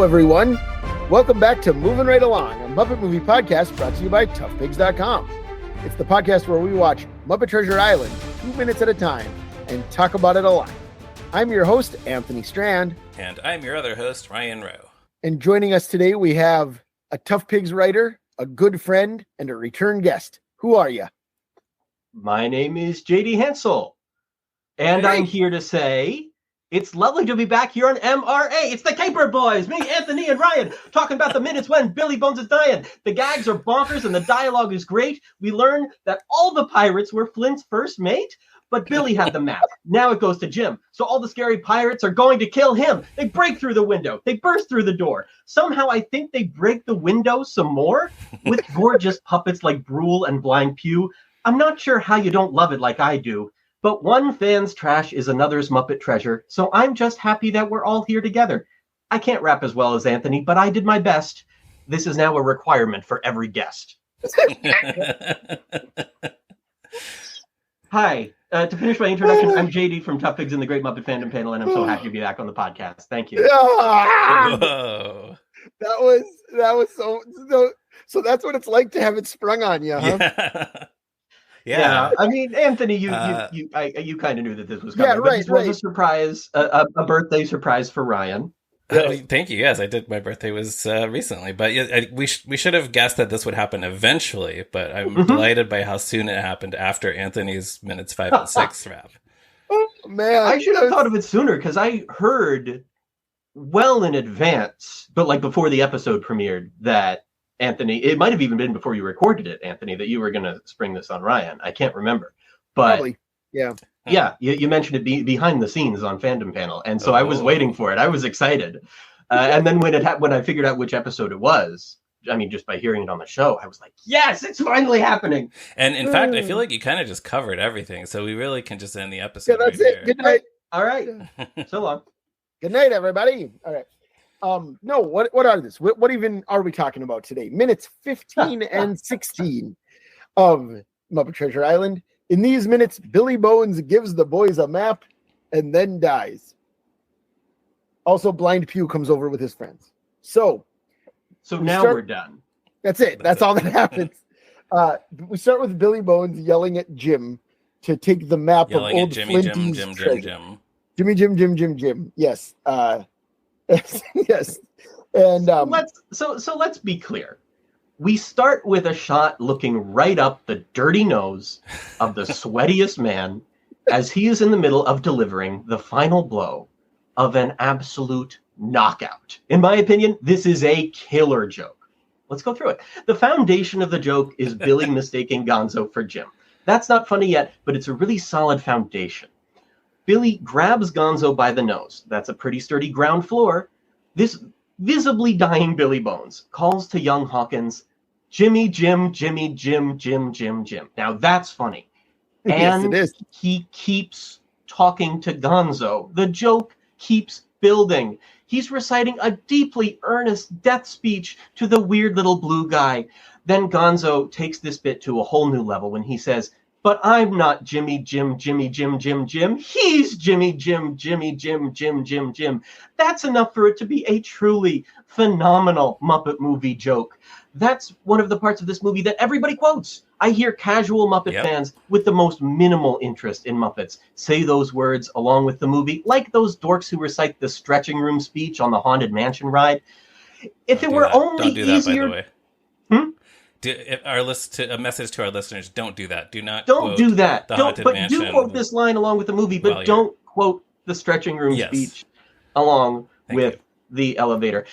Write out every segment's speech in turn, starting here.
everyone. Welcome back to Moving Right Along, a Muppet movie podcast brought to you by toughpigs.com. It's the podcast where we watch Muppet Treasure Island 2 minutes at a time and talk about it a lot. I'm your host, Anthony Strand. And I'm your other host, Ryan Rowe. And joining us today, we have a Tough Pigs writer, a good friend, and a return guest. Who are you? My name is JD Hansel. And Hey. I'm here to say it's lovely to be back here on MRA. It's the Caper Boys, me, Anthony, and Ryan, talking about the minutes when Billy Bones is dying. The gags are bonkers and the dialogue is great. We learn that all the pirates were Flint's first mate, but Billy had the map. Now it goes to Jim. So all the scary pirates are going to kill him. They break through the window. They burst through the door. Somehow I think they break the window some more with gorgeous puppets like Brule and Blind Pew. I'm not sure how you don't love it like I do. But one fan's trash is another's Muppet treasure, so I'm just happy that we're all here together. I can't rap as well as Anthony, but I did my best. This is now a requirement for every guest. Hi. To finish my introduction, I'm JD from Tough Pigs in the Great Muppet Fandom Panel, and I'm so happy to be back on the podcast. Thank you. Whoa. That was so that's what it's like to have it sprung on you, huh? Yeah. I mean, Anthony, you kind of knew that this was coming. Yeah, but right, this was right. a surprise, a birthday surprise for Ryan. Thank you. Yes, I did. My birthday was recently, but yeah, we should have guessed that this would happen eventually. But I'm delighted by how soon it happened after Anthony's minutes 5 and 6 wrap. Oh, man. I should have thought of it sooner because I heard well in advance, but like before the episode premiered, that Anthony, it might have even been before you recorded it, Anthony, that you were going to spring this on Ryan. I can't remember. But Probably. Yeah. Yeah, you mentioned it behind the scenes on Fandom Panel, and so I was waiting for it. I was excited, and then when I figured out which episode it was, I mean, just by hearing it on the show, I was like, "Yes, it's finally happening!" And in fact, I feel like you kind of just covered everything, so we really can just end the episode. Yeah, that's right it. here. Good night. All right, so long. Good night, everybody. All right. No, what are this? What even are we talking about today? Minutes 15 and 16 of Muppet Treasure Island. In these minutes, Billy Bones gives the boys a map and then dies. Also, Blind Pew comes over with his friends. So now we're done. That's it. That's all that happens. We start with Billy Bones yelling at Jim to take the map Yelling of at old Jimmy, Flinty's Jim. Jimmy, Jim. Yes. Yes. And let's be clear. We start with a shot looking right up the dirty nose of the sweatiest man as he is in the middle of delivering the final blow of an absolute knockout. In my opinion, this is a killer joke. Let's go through it. The foundation of the joke is Billy mistaking Gonzo for Jim. That's not funny yet, but it's a really solid foundation. Billy grabs Gonzo by the nose. That's a pretty sturdy ground floor. This visibly dying Billy Bones calls to young Hawkins, Jimmy, Jim. Now that's funny. Yes, And it is. he keeps talking to Gonzo. The joke keeps building. He's reciting a deeply earnest death speech to the weird little blue guy. Then Gonzo takes this bit to a whole new level when he says, but I'm not Jimmy, Jim. He's Jimmy, Jim. That's enough for it to be a truly phenomenal Muppet movie joke. That's one of the parts of this movie that everybody quotes. I hear casual Muppet fans with the most minimal interest in Muppets say those words along with the movie, like those dorks who recite the stretching room speech on the Haunted Mansion ride. If it were only easier... Don't do that, by the way. A message to our listeners: don't do that. Do do that. Mansion. Do quote this line along with the movie, but don't quote the stretching room speech along with the elevator.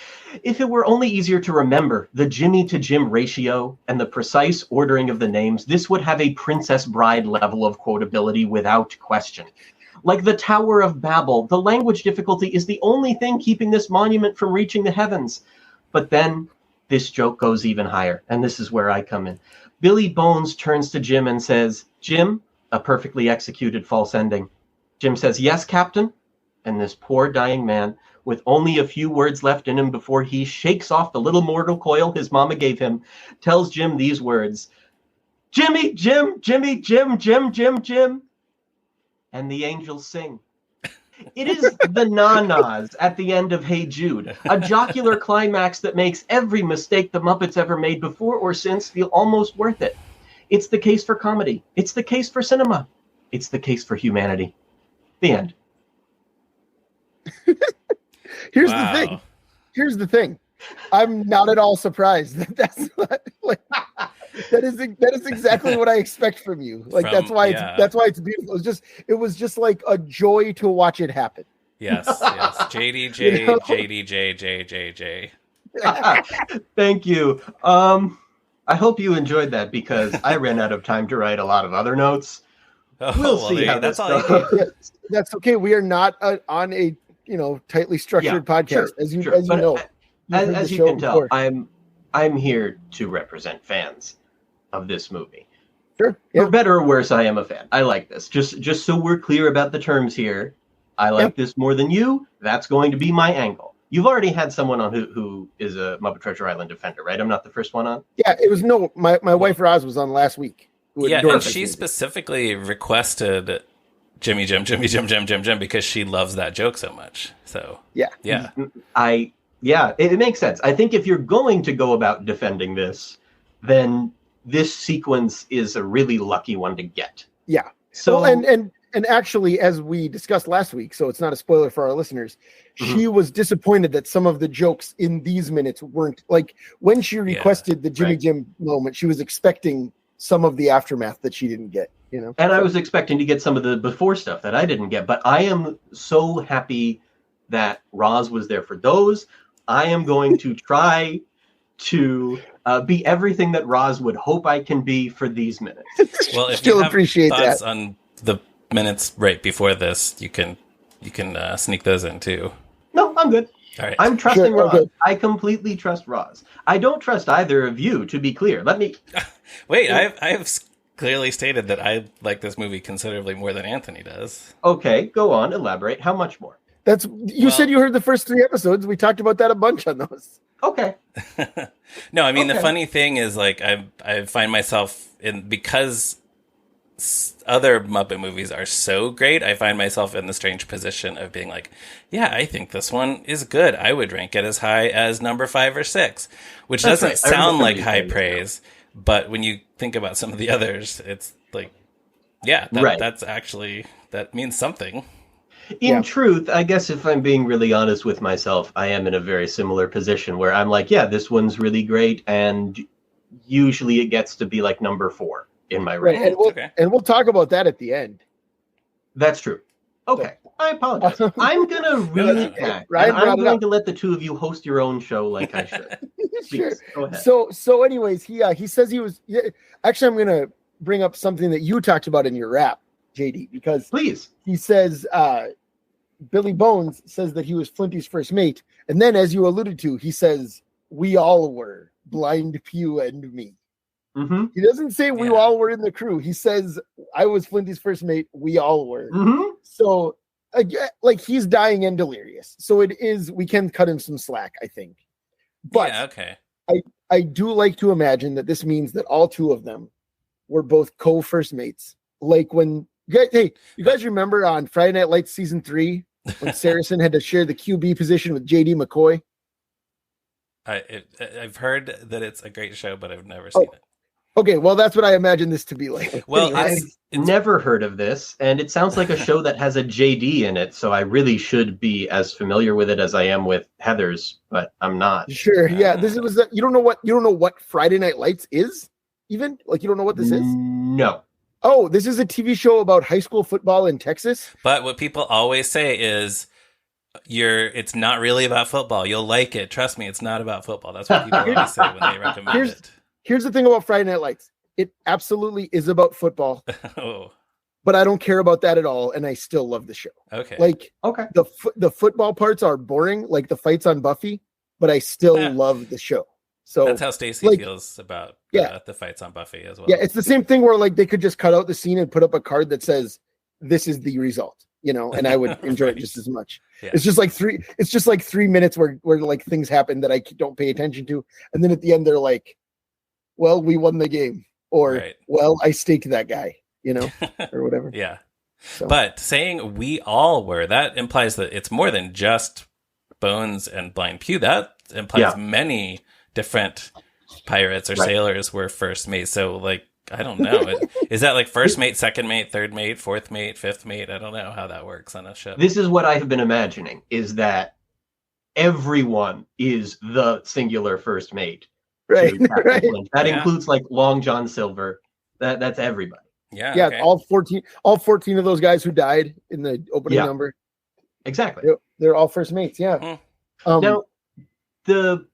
If it were only easier to remember the Jimmy to Jim ratio and the precise ordering of the names, this would have a Princess Bride level of quotability without question. Like the Tower of Babel, the language difficulty is the only thing keeping this monument from reaching the heavens. But then this joke goes even higher, and this is where I come in. Billy Bones turns to Jim and says, Jim, a perfectly executed false ending. Jim says, yes, Captain. And this poor dying man, with only a few words left in him before he shakes off the little mortal coil his mama gave him, tells Jim these words, Jimmy, Jim. And the angels sing. It is the na-nas at the end of Hey Jude, a jocular climax that makes every mistake the Muppets ever made before or since feel almost worth it. It's the case for comedy. It's the case for cinema. It's the case for humanity. The end. Here's the thing. I'm not at all surprised that's not, like that is exactly what I expect from you. Like that's why it's beautiful. It was just like a joy to watch it happen. Yes. JDJ, you know? JDJ. Thank you. I hope you enjoyed that because I ran out of time to write a lot of other notes. We'll see how that's all. That's okay. We are not on a tightly structured podcast, as you know. As you can tell, I'm here to represent fans of this movie. Sure. For better or worse, I am a fan. I like this. Just so we're clear about the terms here, I like this more than you. That's going to be my angle. You've already had someone on who is a Muppet Treasure Island defender, right? I'm not the first one on. Yeah, it was my wife Roz was on last week. Yeah, and she specifically requested Jimmy Jim because she loves that joke so much. So yeah. It makes sense. I think if you're going to go about defending this, then this sequence is a really lucky one to get. Yeah. So and actually, as we discussed last week, so it's not a spoiler for our listeners, she was disappointed that some of the jokes in these minutes weren't like when she requested the Jimmy Jim moment. She was expecting some of the aftermath that she didn't get. And I was expecting to get some of the before stuff that I didn't get, but I am so happy that Roz was there for those. I am going to try to be everything that Roz would hope I can be for these minutes. Well, if you have thoughts on the minutes right before this, you can sneak those in too. No, I'm good. All right. I'm trusting Roz. Okay. I completely trust Roz. I don't trust either of you, to be clear. Let me... Wait, I have clearly stated that I like this movie considerably more than Anthony does. Okay, go on. Elaborate. How much more? You said you heard the first 3 episodes. We talked about that a bunch on those. Okay. No, I mean, the funny thing is, like, I find myself because other Muppet movies are so great, I find myself in the strange position of being like, yeah, I think this one is good. I would rank it as high as number 5 or 6, which doesn't sound like high praise. But when you think about some of the others, it's like, that's actually, that means something. In truth, I guess if I'm being really honest with myself, I am in a very similar position where I'm like, yeah, this one's really great. And usually it gets to be like number 4 in my ranking. And we'll talk about that at the end. That's true. Okay. I apologize. I'm going to react. I'm going to let the two of you host your own show like I should. Sure. Go ahead. So anyways, he says he was... Actually, I'm going to bring up something that you talked about in your rap, JD, because please. He says... Billy Bones says that he was Flinty's first mate. And then, as you alluded to, he says, we all were, Blind Pew and me. Mm-hmm. He doesn't say we all were in the crew. He says, I was Flinty's first mate. We all were. Mm-hmm. So, like, he's dying and delirious. So we can cut him some slack, I think. But I do like to imagine that this means that all 2 of them were both co-first mates. Like when, hey, you guys remember on Friday Night Lights season 3 when Saracen had to share the QB position with JD McCoy? I've heard that it's a great show, but I've never seen it. Okay, well, that's what I imagine this to be like. Well, I've never heard of this, and it sounds like a show that has a JD in it, so I really should be as familiar with it as I am with Heather's, but I'm not. Sure, yeah. You don't know what Friday Night Lights is, even? Like, you don't know what this is? No. Oh, this is a TV show about high school football in Texas? But what people always say is, it's not really about football. You'll like it. Trust me, it's not about football. That's what people always say when they recommend it. Here's the thing about Friday Night Lights. It absolutely is about football. But I don't care about that at all, and I still love the show. Okay. Like, the football parts are boring, like the fights on Buffy, but I still love the show. So that's how Stacey feels about the fights on Buffy as well. Yeah, it's the same thing where like they could just cut out the scene and put up a card that says this is the result, and I would enjoy it just as much. Yeah. It's just like 3 minutes where like things happen that I don't pay attention to, and then at the end they're like, well, we won the game, or well, I staked that guy, or whatever. Yeah. So. But saying we all were, that implies that it's more than just Bones and Blind Pew. That implies many different pirates or sailors were first mate. So, like, I don't know. Is that like first mate, second mate, third mate, fourth mate, fifth mate? I don't know how that works on a ship. This is what I have been imagining, is that everyone is the singular first mate. Right. That includes like Long John Silver. That's everybody. Yeah. Okay. All 14 of those guys who died in the opening number. Exactly. They're all first mates. Yeah. Now, the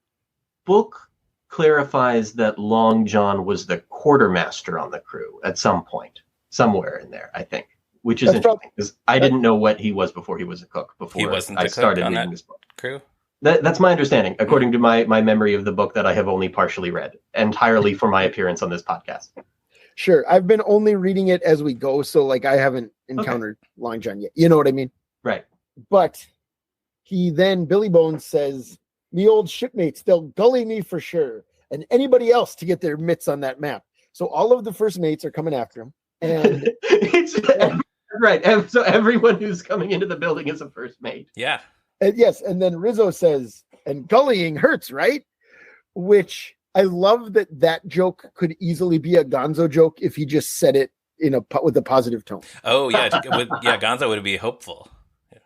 book clarifies that Long John was the quartermaster on the crew at some point, somewhere in there, I think, which is interesting because I didn't know what he was before he was a cook. Before I started reading this book. Crew. That's my understanding, according to my memory of the book that I have only partially read, entirely for my appearance on this podcast. Sure. I've been only reading it as we go, so like I haven't encountered Long John yet. You know what I mean? Right. But Billy Bones says, "Me old shipmates, they'll gully me for sure, and anybody else to get their mitts on that map." So all of the first mates are coming after him. And right. So everyone who's coming into the building is a first mate. Yeah. And yes, and then Rizzo says, "And gullying hurts, right?" Which I love that joke could easily be a Gonzo joke if he just said it with a positive tone. Oh yeah, Gonzo would be hopeful.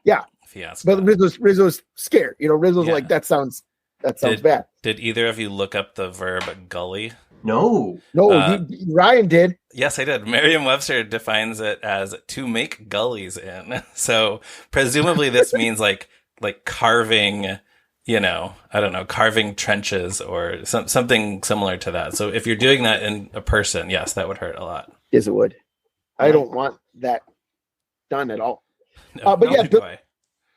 Yeah, if he asked. But Rizzo's scared. Rizzo's like, that sounds bad. Did either of you look up the verb gully? No. Ryan did. Yes, I did. Merriam-Webster defines it as to make gullies in. So presumably this means like carving. I don't know, carving trenches or something similar to that. So if you're doing that in a person, yes, that would hurt a lot. Yes, it would. I don't want that done at all. No, but yeah,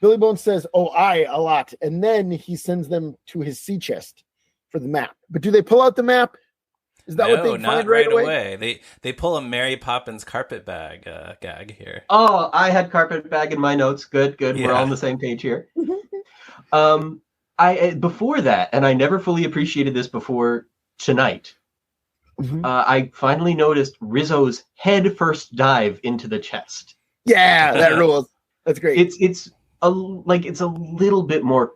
Billy Bones says, "Oh, a lot." And then he sends them to his sea chest for the map. But do they pull out the map? Is that what they find right away? They pull a Mary Poppins carpet bag gag here. Oh, I had carpet bag in my notes. Good. Yeah. We're all on the same page here. Before that, and I never fully appreciated this before tonight, I finally noticed Rizzo's head first dive into the chest. Yeah, that rules. That's great. It's a little bit more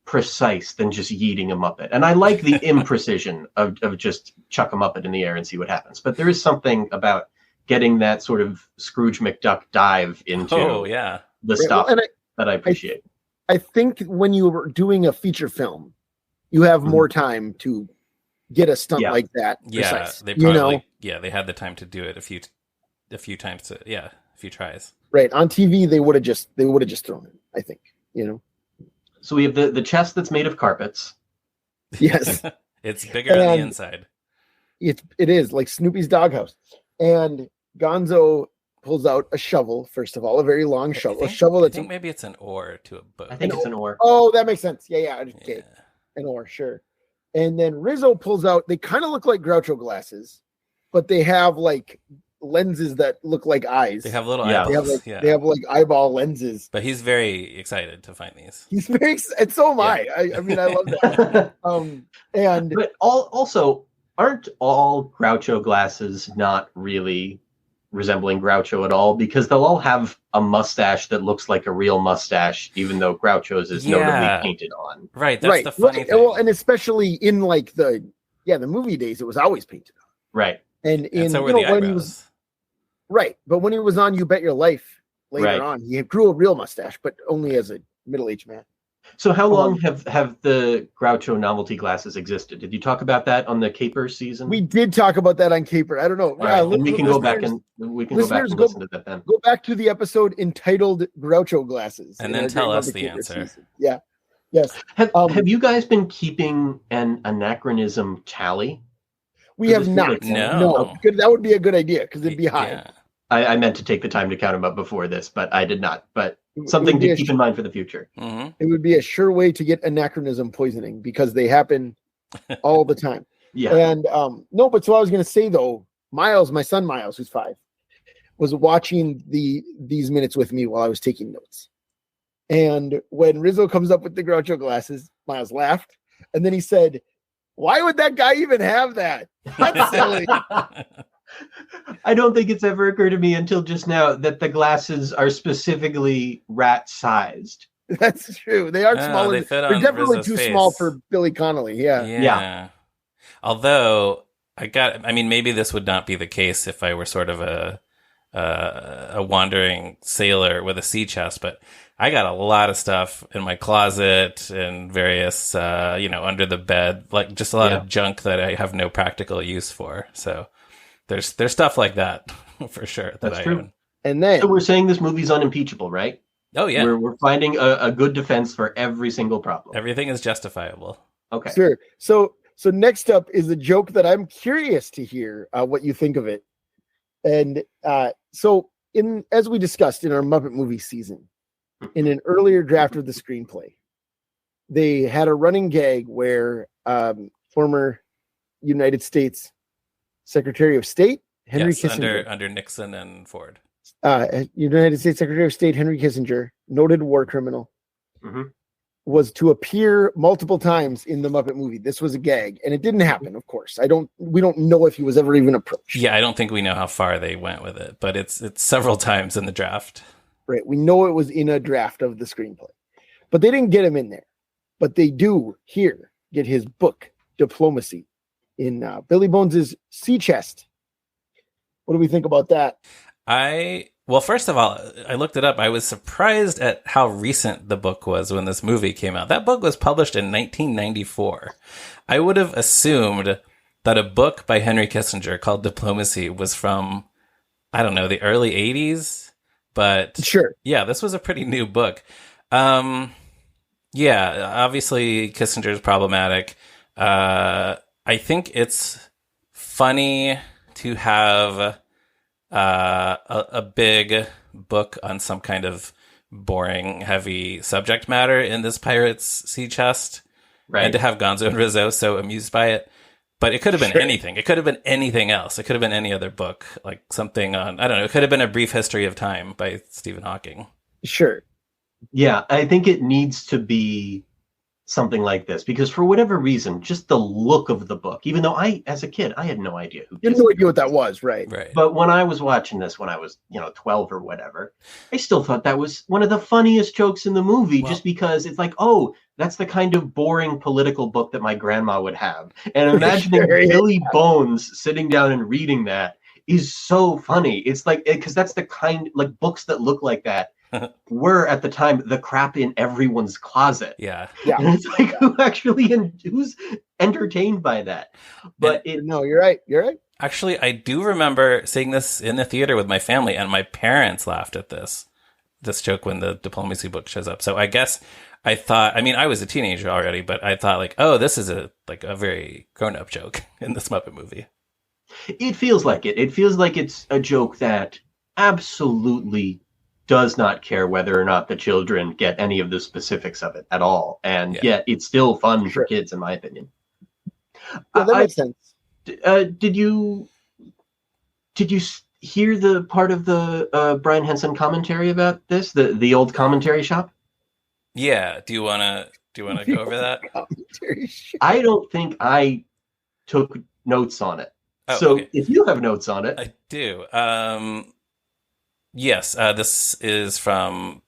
precise than just yeeting a Muppet. And I like the imprecision of just chuck a Muppet in the air and see what happens. But there is something about getting that sort of Scrooge McDuck dive into the stuff that I appreciate. I think when you were doing a feature film, you have more time to get a stunt like that. Precise, they probably they had the time to do it a few times. A few tries. Right, on TV they would have just thrown it. I think So we have the chest that's made of carpets. Yes, it's bigger on the inside. It is like Snoopy's doghouse, and Gonzo pulls out a shovel, first of all, a very long shovel. I think maybe it's an oar to a boat. I think it's an oar. Oh, that makes sense. Yeah. Okay. An oar, sure. And then Rizzo pulls out, they kind of look like Groucho glasses, but they have like lenses that look like eyes. They have little eyeballs. They have like eyeball lenses. But he's very excited to find these. He's very excited. And so am I. I mean, I love that. But also, aren't all Groucho glasses not really resembling Groucho at all, because they'll all have a mustache that looks like a real mustache, even though Groucho's is notably painted on. Right, that's the funny thing. Well, and especially in like the movie days, it was always painted on. Right. And so were the eyebrows. When he was but when he was on You Bet Your Life later on, he grew a real mustache, but only as a middle-aged man. So how long have the Groucho novelty glasses existed? Did you talk about that on the Caper season? We did talk about that on Caper. I don't know. We can go back and listen to that then. Go back to the episode entitled Groucho Glasses. And then tell us the answer. Season. Yeah. Yes. Have you guys been keeping an anachronism tally? We have not. No. That would be a good idea because it'd be high. Yeah. I meant to take the time to count them up before this, but I did not. But something to keep in mind for the future. Mm-hmm. It would be a sure way to get anachronism poisoning because they happen all the time. Yeah. And but so I was going to say though, Miles, my son Miles, who's 5, was watching these minutes with me while I was taking notes. And when Rizzo comes up with the Groucho glasses, Miles laughed, and then he said, "Why would that guy even have that? That's silly." I don't think it's ever occurred to me until just now that the glasses are specifically rat-sized. That's true. They are small. They fit They're on definitely Rizzo's too face. small for Billy Connolly. Yeah. Although maybe this would not be the case if I were sort of a wandering sailor with a sea chest, but I got a lot of stuff in my closet and various, under the bed, like just a lot of junk that I have no practical use for. So there's stuff like that for sure. That's true. own. And then, so we're saying this movie's unimpeachable, right? Oh yeah, we're finding a good defense for every single problem. Everything is justifiable. Okay, sure. So next up is a joke that I'm curious to hear what you think of it. And as we discussed in our Muppet movie season, in an earlier draft of the screenplay, they had a running gag where former United States Secretary of State Henry Kissinger, under Nixon and Ford, United States Secretary of State Henry Kissinger, noted war criminal, was to appear multiple times in the Muppet movie. This was a gag, and it didn't happen, of course. We don't know if he was ever even approached. Yeah, I don't think we know how far they went with it, but it's several times in the draft. Right. We know it was in a draft of the screenplay, but they didn't get him in there. But they do here get his book, Diplomacy, in Billy Bones's sea chest. What do we think about that? Well, first of all, I looked it up. I was surprised at how recent the book was when this movie came out. That book was published in 1994. I would have assumed that a book by Henry Kissinger called Diplomacy was from, I don't know, the early 80s. But sure, yeah, this was a pretty new book. Yeah, obviously Kissinger's problematic. I think it's funny to have a big book on some kind of boring, heavy subject matter in this pirate's sea chest, right? And to have Gonzo and Rizzo so amused by it. But it could have been anything. It could have been anything else. It could have been any other book, like something on, I don't know, it could have been A Brief History of Time by Stephen Hawking. Sure. Yeah, I think it needs to be something like this, because for whatever reason, just the look of the book, even though as a kid, I had no idea you had no idea what that was, right? But when I was watching this when I was, 12 or whatever, I still thought that was one of the funniest jokes in the movie, just because it's like, oh, that's the kind of boring political book that my grandma would have. And imagining Billy Bones sitting down and reading that is so funny. It's like, because that's the kind, like, books that look like that were at the time the crap in everyone's closet. Yeah. And it's like, who's entertained by that? But no, you're right. Actually, I do remember seeing this in the theater with my family, and my parents laughed at this joke when the Diplomacy book shows up. So I guess I thought, I was a teenager already, but I thought like, oh, this is a very grown-up joke in this Muppet movie. It feels like it. It feels like it's a joke that absolutely does not care whether or not the children get any of the specifics of it at all. And yet it's still fun for kids, in my opinion. Yeah, that makes sense. Did you hear the part of the Brian Henson commentary about this, the old commentary shop? Yeah. Do you want to go over that? I don't think I took notes on it. Oh, so okay. If you have notes on it. I do. Yes, this is from,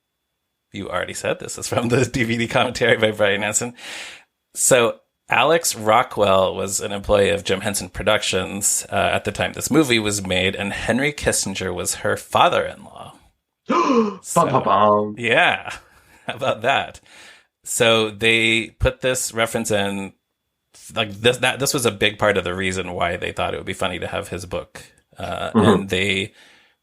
you already said this is from the DVD commentary by Brian Henson. So Alex Rockwell was an employee of Jim Henson Productions at the time this movie was made, and Henry Kissinger was her father-in-law. So, yeah, how about that? So they put this reference in, like this was a big part of the reason why they thought it would be funny to have his book, and they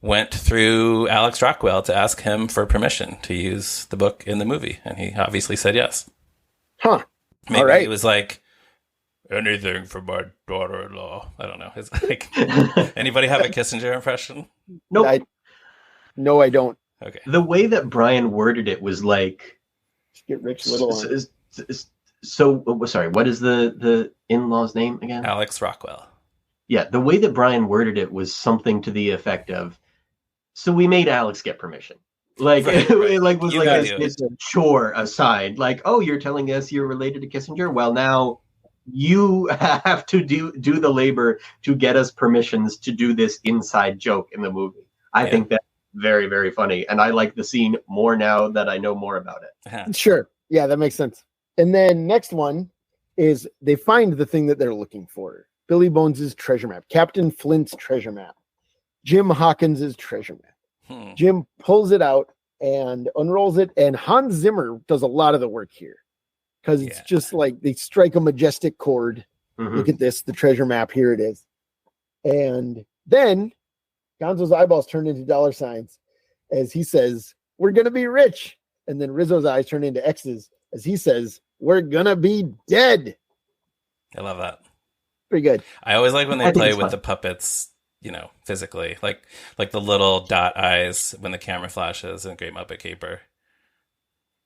went through Alex Rockwell to ask him for permission to use the book in the movie, and he obviously said yes. Huh. Maybe all right. It was like, anything for my daughter-in-law. I don't know. It's like, anybody have a Kissinger impression? Nope. No, I don't. Okay. The way that Brian worded it was like, get rich little. So sorry, what is the in-law's name again? Alex Rockwell. Yeah, the way that Brian worded it was something to the effect of, so we made Alex get permission. Like, right. It like was like this chore aside. Like, oh, you're telling us you're related to Kissinger? Well, now you have to do the labor to get us permissions to do this inside joke in the movie. I think that's very, very funny. And I like the scene more now that I know more about it. Sure. Yeah, that makes sense. And then next one is they find the thing that they're looking for. Billy Bones' treasure map. Captain Flint's treasure map. Jim Hawkins' treasure map. Jim pulls it out and unrolls it. And Hans Zimmer does a lot of the work here. Because it's just like they strike a majestic chord. Look at this, the treasure map. Here it is. And then Gonzo's eyeballs turn into dollar signs as he says, "We're going to be rich." And then Rizzo's eyes turn into X's as he says, "We're going to be dead." I love that. Pretty good. I always like when they play with the puppets, physically. Like the little dot eyes when the camera flashes in Great Muppet Caper.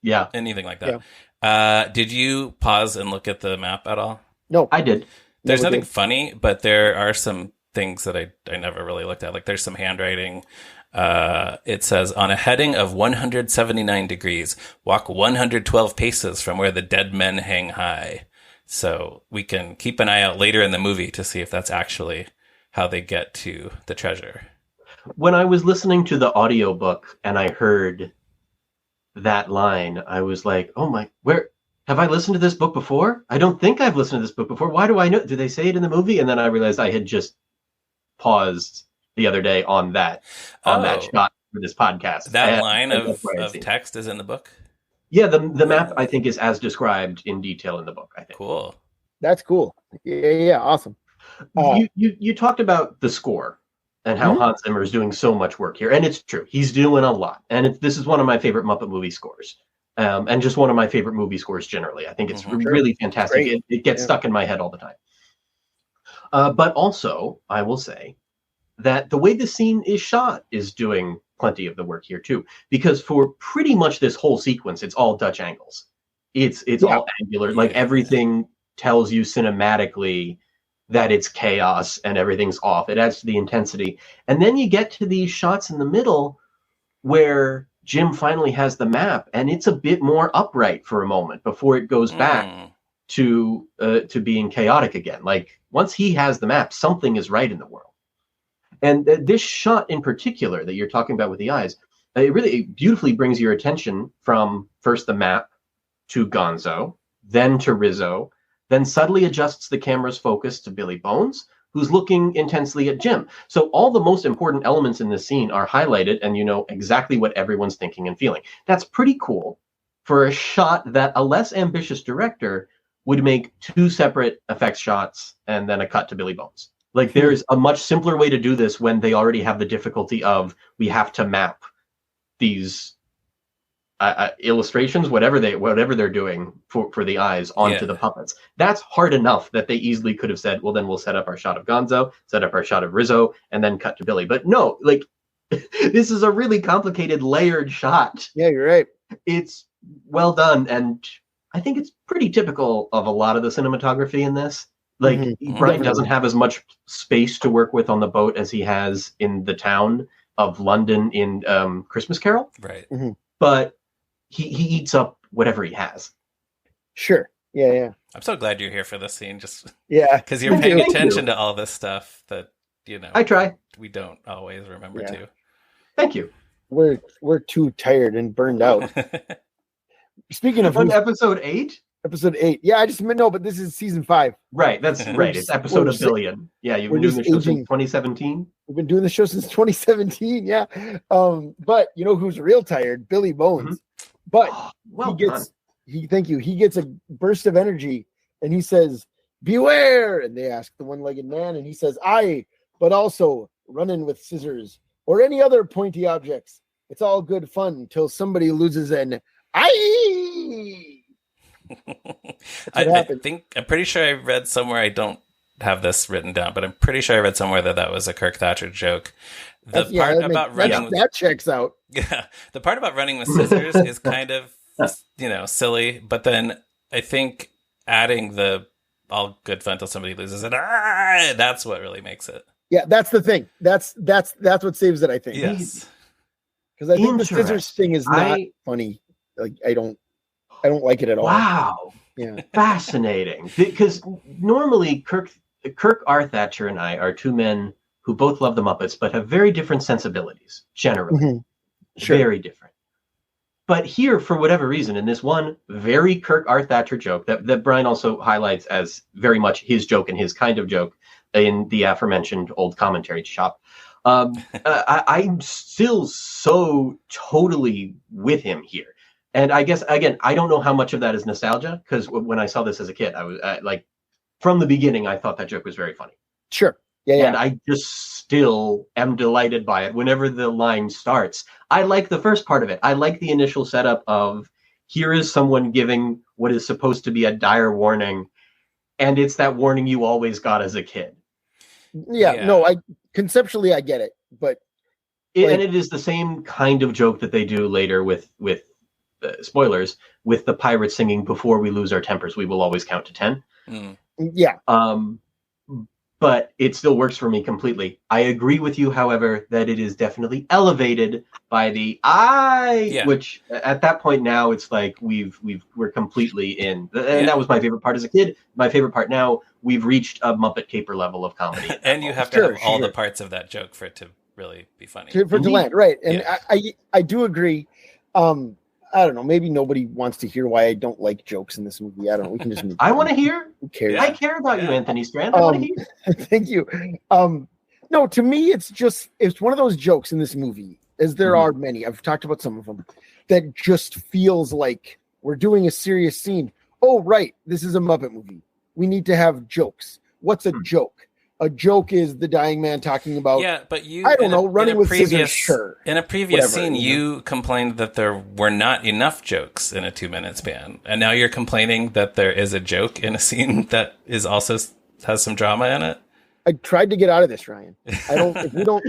Yeah. Anything like that. Did you pause and look at the map at all? No. I did. There's nothing funny, but there are some things that I never really looked at. Like there's some handwriting. It says, on a heading of 179 degrees, walk 112 paces from where the dead men hang high. So we can keep an eye out later in the movie to see if that's actually how they get to the treasure. When I was listening to the audiobook and I heard that line, I was like, oh my, where have I listened to this book before? I don't think I've listened to this book before. Why do I know? Do they say it in the movie? And then I realized I had just paused the other day on that shot for this podcast. That line of text is in the book? Yeah, the map, I think, is as described in detail in the book, I think. Cool. That's cool. Yeah, awesome. You talked about the score and how Hans Zimmer is doing so much work here. And it's true. He's doing a lot. And this is one of my favorite Muppet movie scores. And just one of my favorite movie scores generally. I think it's really fantastic. It gets stuck in my head all the time. But also, I will say that the way the scene is shot is doing plenty of the work here too. Because for pretty much this whole sequence, it's all Dutch angles. It's all angular. Like everything tells you cinematically that it's chaos and everything's off. It adds to the intensity. And then you get to these shots in the middle where Jim finally has the map, and it's a bit more upright for a moment before it goes back to being chaotic again. Like once he has the map, something is right in the world. And this shot in particular that you're talking about with the eyes, it really beautifully brings your attention from first the map to Gonzo, then to Rizzo, then subtly adjusts the camera's focus to Billy Bones, who's looking intensely at Jim. So all the most important elements in this scene are highlighted, and you know exactly what everyone's thinking and feeling. That's pretty cool for a shot that a less ambitious director would make two separate effects shots and then a cut to Billy Bones. Like there's a much simpler way to do this when they already have the difficulty of we have to map these illustrations, whatever they're doing for the eyes onto the puppets. That's hard enough that they easily could have said, well, then we'll set up our shot of Gonzo, set up our shot of Rizzo, and then cut to Billy. But no, like this is a really complicated layered shot. Yeah, you're right. It's well done, and I think it's pretty typical of a lot of the cinematography in this. Like Brian doesn't have as much space to work with on the boat as he has in the town of London in Christmas Carol. Right. But he eats up whatever he has. Sure. Yeah. I'm so glad you're here for this scene. Just because you're paying attention to all this stuff that I try. We don't always remember to. Thank you. We're too tired and burned out. Speaking of episode 8. Episode 8. Yeah, I just no, but this is season 5. Right, that's right. It's episode a billion. Yeah, you've been doing the show since 2017. We've been doing the show since 2017. Yeah, but you know who's real tired? Billy Bones. But he gets a burst of energy, and he says, "Beware!" And they ask the one-legged man, and he says, "I, but also running with scissors or any other pointy objects. It's all good fun until somebody loses an eye." I think I'm pretty sure I read somewhere, I don't have this written down, but I'm pretty sure I read somewhere that was a Kirk Thatcher joke. The part about running that checks out. Yeah, the part about running with scissors is kind of silly, but then I think adding the all good fun until somebody loses it, that's what really makes it. Yeah, that's the thing. That's what saves it, I think. Yes, because I think the scissors thing is not funny. Like I don't like it at all. Wow. Yeah. Fascinating. Because normally Kirk R. Thatcher and I are two men who both love the Muppets, but have very different sensibilities, generally. Mm-hmm. Sure. Very different. But here, for whatever reason, in this one very Kirk R. Thatcher joke that Brian also highlights as very much his joke and his kind of joke in the aforementioned old commentary shop, I'm still so totally with him here. And I guess, again, I don't know how much of that is nostalgia, because when I saw this as a kid, I was from the beginning, I thought that joke was very funny. Sure. Yeah. And I just still am delighted by it. Whenever the line starts, I like the first part of it. I like the initial setup of, here is someone giving what is supposed to be a dire warning, and it's that warning you always got as a kid. Yeah. No, conceptually I get it, but and it is the same kind of joke that they do later with spoilers, with the pirate singing, before we lose our tempers, we will always count to 10. Yeah. But it still works for me completely. I agree with you, however, that it is definitely elevated by the which at that point now it's like we're completely in. And that was my favorite part as a kid. My favorite part now, we've reached a Muppet Caper level of comedy. And you have to have all the parts of that joke for it to really be funny. For it to land, right. And I do agree. I don't know. Maybe nobody wants to hear why I don't like jokes in this movie. I don't know. We can just move. I want to hear. Who cares? I care about you, Anthony Strand. I want to hear. Thank you. No, to me, it's one of those jokes in this movie, as there are many. I've talked about some of them, that just feels like we're doing a serious scene. Oh, right. This is a Muppet movie. We need to have jokes. What's a joke? A joke is the dying man talking about, but I don't know, running with scissors. Sure. In a previous scene, you complained that there were not enough jokes in a 2-minute span. And now you're complaining that there is a joke in a scene that is also has some drama in it. I tried to get out of this, Ryan. If we don't,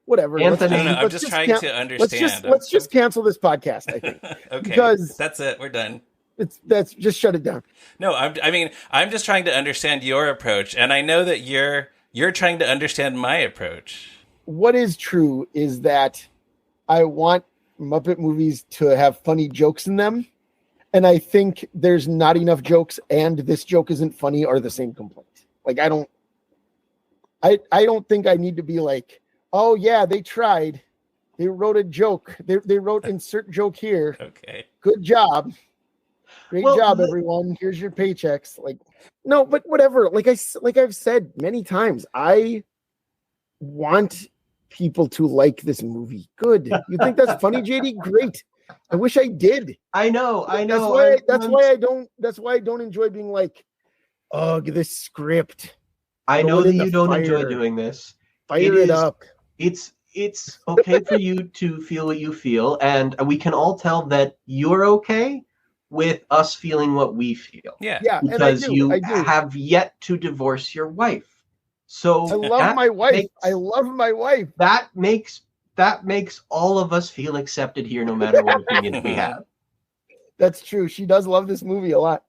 whatever. Anthony, I'm just trying to understand. Let's just cancel this podcast, I think. Okay. Because that's it. We're done. That's just shut it down. No, I'm just trying to understand your approach, and I know that you're trying to understand my approach. What is true is that I want Muppet movies to have funny jokes in them, and I think there's not enough jokes, and this joke isn't funny, are the same complaint. Like I don't think I need to be like, oh yeah, they tried, they wrote a joke, they wrote insert joke here. Okay, good job. Great job, everyone. Here's your paychecks. Like, no, but whatever. Like I've said many times, I want people to like this movie. Good. You think that's funny, JD? Great. I wish I did. I know. That's why I don't enjoy being like, oh, this script. I know that you don't enjoy doing this. Fire it up. It's okay for you to feel what you feel, and we can all tell that you're okay with us feeling what we feel. Yeah. Because you have yet to divorce your wife. So I love my wife. That makes all of us feel accepted here, no matter what opinions we have. That's true. She does love this movie a lot.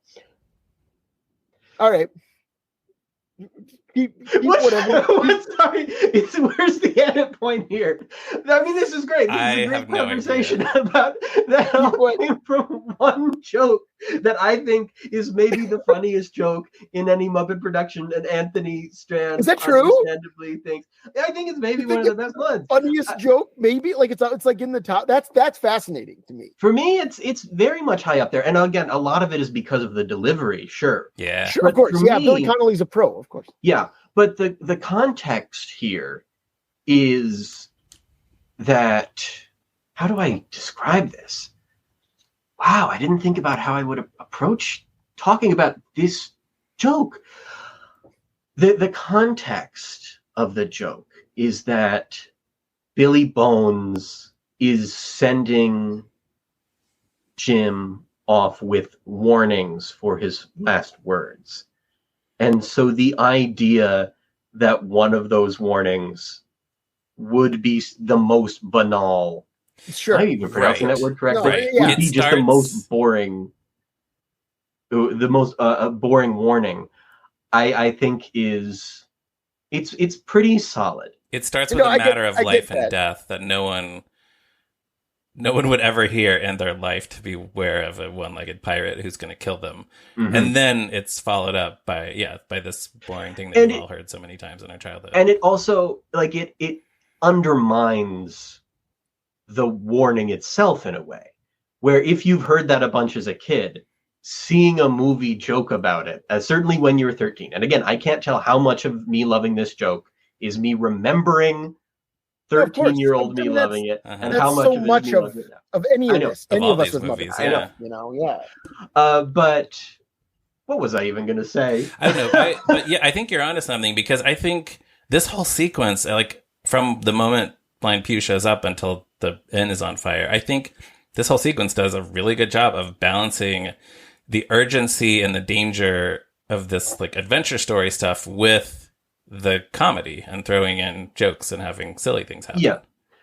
All right. Keep whatever. Sorry, where's the edit point here? I mean, this is great. This is a great conversation about that all came from one joke that I think is maybe the funniest joke in any Muppet production, and Anthony Strand is that true? Understandably thinks. I think it's maybe one of the best ones. Funniest joke, maybe? Like it's like in the top. That's fascinating to me. For me, it's very much high up there, and again, a lot of it is because of the delivery. Sure, sure, of course. Yeah, Billy Connolly's a pro, of course. Yeah. But the context here is that, how do I describe this? Wow, I didn't think about how I would approach talking about this joke. The context of the joke is that Billy Bones is sending Jim off with warnings for his last words. And so the idea that one of those warnings would be the most banal, sure, am I even pronouncing that word correctly? Right. Would be just the most boring, boring warning. I think it's pretty solid. It starts with a matter of life and death that no one no one would ever hear in their life to be aware of a one-legged pirate who's going to kill them. Mm-hmm. And then it's followed up by this boring thing that we've all heard so many times in our childhood. And it also, like, it undermines the warning itself in a way, where if you've heard that a bunch as a kid, seeing a movie joke about it, certainly when you were 13, and again, I can't tell how much of me loving this joke is me remembering 13-year-old me loving it, and how much so of much of any of this, any of us with movies, Muppets. Yeah. You know, yeah. But what was I even going to say? I don't know, but yeah, I think you're onto something, because I think this whole sequence, like from the moment Blind Pew shows up until the inn is on fire, I think this whole sequence does a really good job of balancing the urgency and the danger of this like adventure story stuff with the comedy and throwing in jokes and having silly things happen. Yeah.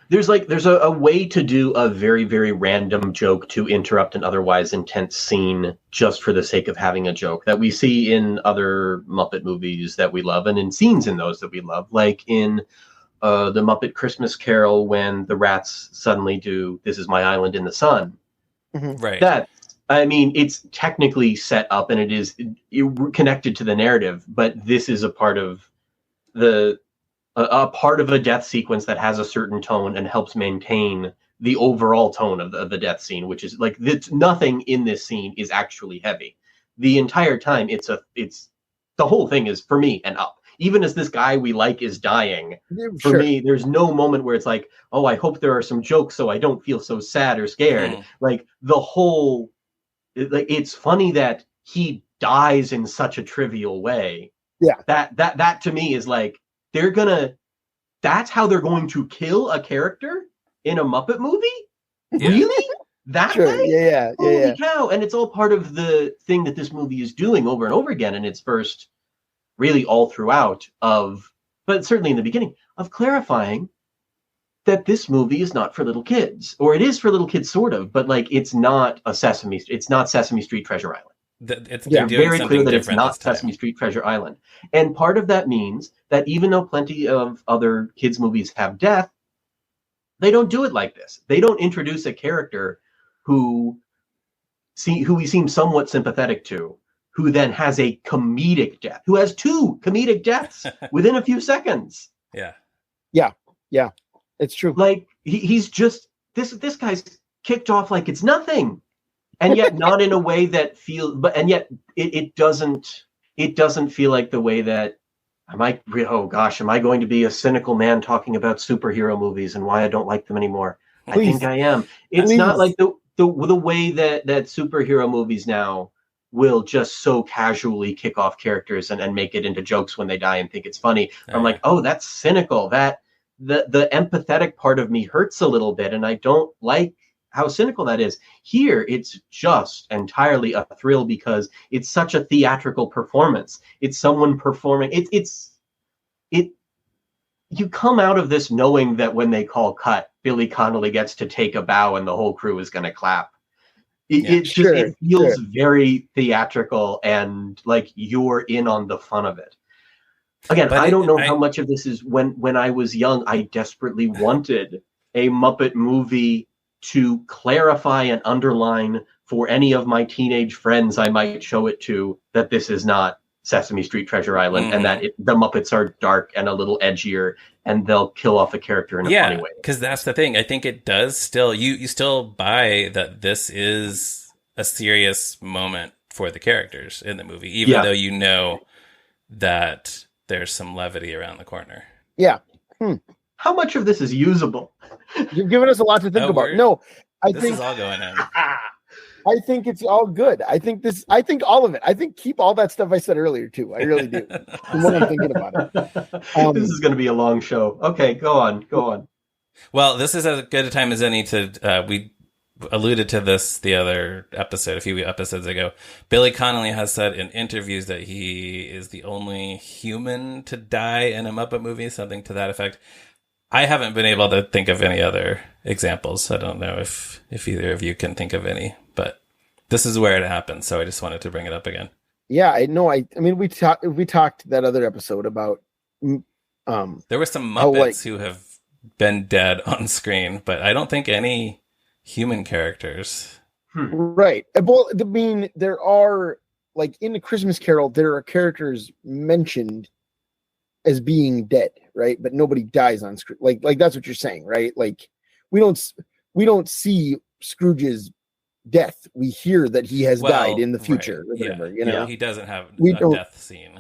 There's a way to do a very, very random joke to interrupt an otherwise intense scene just for the sake of having a joke that we see in other Muppet movies that we love, and in scenes in those that we love, like in the Muppet Christmas Carol when the rats suddenly do "This Is My Island in the Sun." Mm-hmm. Right. I mean, it's technically set up and it is connected to the narrative, but this is a part of a death sequence that has a certain tone and helps maintain the overall tone of the death scene, which is like nothing in this scene is actually heavy. The entire time, it's the whole thing is, for me, an up. Even as this guy we like is dying, for me, there's no moment where it's like, oh, I hope there are some jokes so I don't feel so sad or scared. Like the whole, like, it's funny that he dies in such a trivial way. Yeah. That to me is like, that's how they're going to kill a character in a Muppet movie? Yeah. Really? That way? Yeah. Holy cow. And it's all part of the thing that this movie is doing over and over again. And it's first really all throughout but certainly in the beginning, of clarifying that this movie is not for little kids. Or it is for little kids, sort of, but like it's not Sesame Street Treasure Island. It's very clear that it's not Sesame Street Treasure Island. And part of that means that even though plenty of other kids' movies have death, they don't do it like this. They don't introduce a character who we seem somewhat sympathetic to, who then has a comedic death, who has 2 comedic deaths within a few seconds. Yeah. It's true. Like he's just this guy's kicked off like it's nothing. And yet not in a way that and yet it doesn't feel like the way that am I going to be a cynical man talking about superhero movies and why I don't like them anymore? Please. I think I am. It's not like the way that superhero movies now will just so casually kick off characters and make it into jokes when they die and think it's funny. I'm like, oh, that's cynical. That the empathetic part of me hurts a little bit, and I don't like how cynical that is. Here, it's just entirely a thrill because it's such a theatrical performance. It's someone performing. You come out of this knowing that when they call cut, Billy Connolly gets to take a bow and the whole crew is going to clap. It feels very theatrical and like you're in on the fun of it. Again, I don't know how much of this is when I was young, I desperately wanted a Muppet movie to clarify and underline for any of my teenage friends I might show it to that this is not Sesame Street Treasure Island and that the Muppets are dark and a little edgier and they'll kill off a character in a funny way. Because that's the thing. I think it does still, you still buy that this is a serious moment for the characters in the movie, even though you know that there's some levity around the corner. Yeah. How much of this is usable? You've given us a lot to think about. No, this is all going in. I think it's all good. I think all of it. I think keep all that stuff I said earlier too. I really do. From what I'm thinking about it. This is going to be a long show. Okay, go on. Well, this is as good a time as any to. We alluded to this the other episode, a few episodes ago. Billy Connolly has said in interviews that he is the only human to die in a Muppet movie, something to that effect. I haven't been able to think of any other examples. I don't know if either of you can think of any, but this is where it happens. So I just wanted to bring it up again. Yeah, I know. I mean, we talked that other episode about. There were some Muppets who have been dead on screen, but I don't think any human characters. Right. Well, I mean, there are, like, in the Christmas Carol, there are characters mentioned as being dead, right? But nobody dies on screen. Like that's what you're saying, right? Like, we don't see Scrooge's death. We hear that he has died in the future, or whatever. You know, he doesn't have a death scene.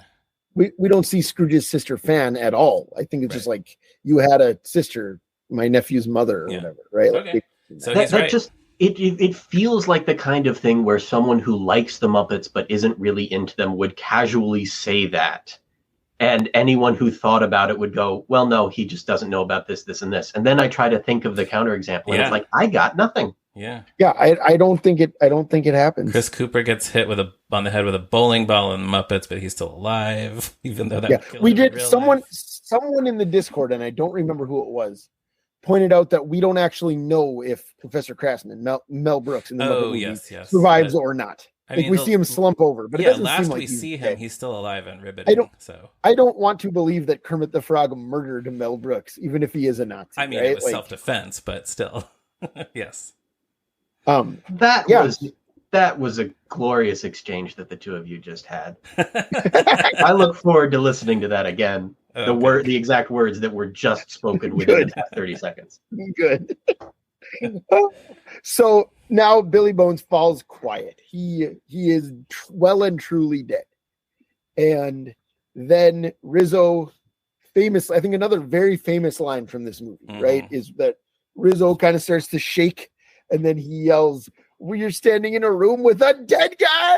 We don't see Scrooge's sister Fan at all. I think it's just like, you had a sister, my nephew's mother, or whatever, right? Okay. Like, So he's right. It feels like the kind of thing where someone who likes the Muppets but isn't really into them would casually say that. And anyone who thought about it would go, well, no, he just doesn't know about this, this, and this. And then I try to think of the counterexample, and it's like, I got nothing. Yeah. Yeah, I don't think it happens. Chris Cooper gets hit on the head with a bowling ball in Muppets, but he's still alive, even though that we did. Someone in the Discord, and I don't remember who it was, pointed out that we don't actually know if Professor Craftsman, Mel Brooks in the Muppet movie, survives or not. I mean, we see him slump over, but it doesn't seem like we see him, he's still alive and riveting. I don't want to believe that Kermit the Frog murdered Mel Brooks, even if he is a Nazi. I mean, right? It was self-defense, but still, yes. That was a glorious exchange that the two of you just had. I look forward to listening to that again. Okay. The exact words that were just spoken within the past 30 seconds. Good. So now Billy Bones falls quiet. He is well and truly dead. And then Rizzo, I think another very famous line from this movie, right, is that Rizzo kind of starts to shake, and then he yells, "We're standing in a room with a dead guy!"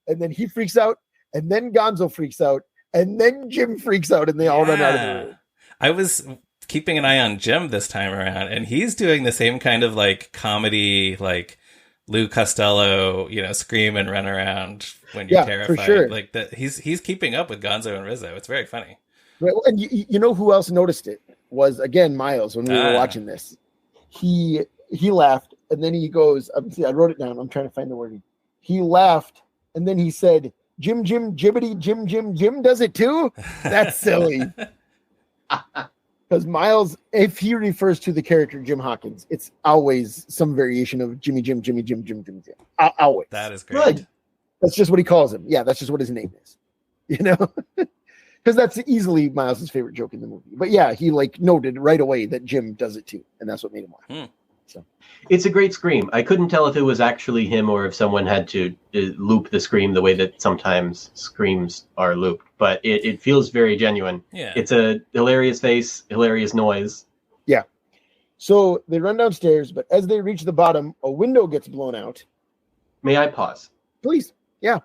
And then he freaks out, and then Gonzo freaks out, and then Jim freaks out, and they all run out of the room. I was keeping an eye on Jim this time around, and he's doing the same kind of like comedy, like Lou Costello, scream and run around when you're terrified. For sure. Like that, he's keeping up with Gonzo and Rizzo. It's very funny. Right. And you know who else noticed it was, again, Miles, when we were watching this. He laughed, and then he goes, I wrote it down. I'm trying to find the wording. He laughed, and then he said, Jim, Jibbity, Jim does it too? That's silly. Because Miles, if he refers to the character Jim Hawkins, it's always some variation of Jimmy Jim. Always. That is great. Good. That's just what he calls him. Yeah, that's just what his name is. Because that's easily Miles's favorite joke in the movie. But yeah, he noted right away that Jim does it too, and that's what made him laugh. So it's a great scream. I couldn't tell if it was actually him or if someone had to loop the scream the way that sometimes screams are looped. But it feels very genuine. Yeah, it's a hilarious face, hilarious noise. Yeah. So they run downstairs, but as they reach the bottom, a window gets blown out. May I pause? Please. Yeah.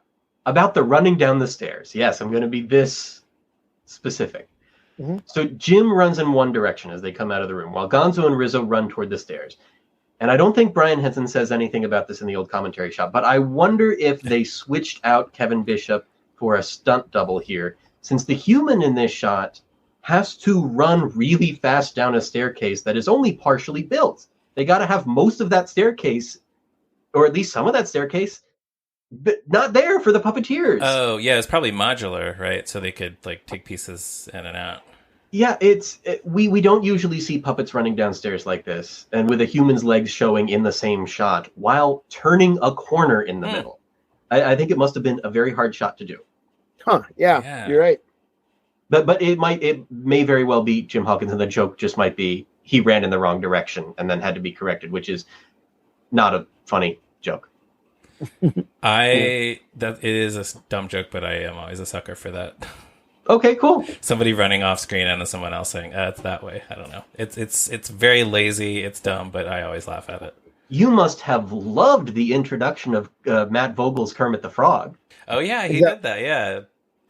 About the running down the stairs. Yes, I'm going to be this specific. Mm-hmm. So Jim runs in one direction as they come out of the room, while Gonzo and Rizzo run toward the stairs. And I don't think Brian Henson says anything about this in the old commentary shot, but I wonder if they switched out Kevin Bishop for a stunt double here, since the human in this shot has to run really fast down a staircase that is only partially built. They got to have most of that staircase, or at least some of that staircase, but not there for the puppeteers. Oh, yeah, it's probably modular, right? So they could take pieces in and out. Yeah, we don't usually see puppets running downstairs like this, and with a human's legs showing in the same shot while turning a corner in the middle. I think it must have been a very hard shot to do. Huh? Yeah. You're right. But it may very well be Jim Hawkins, and the joke just might be he ran in the wrong direction and then had to be corrected, which is not a funny joke. That it is a dumb joke, but I am always a sucker for that. Okay, cool. Somebody running off screen and then someone else saying, it's that way. I don't know. It's very lazy. It's dumb, but I always laugh at it. You must have loved the introduction of Matt Vogel's Kermit the Frog. Oh, yeah, he did that, yeah.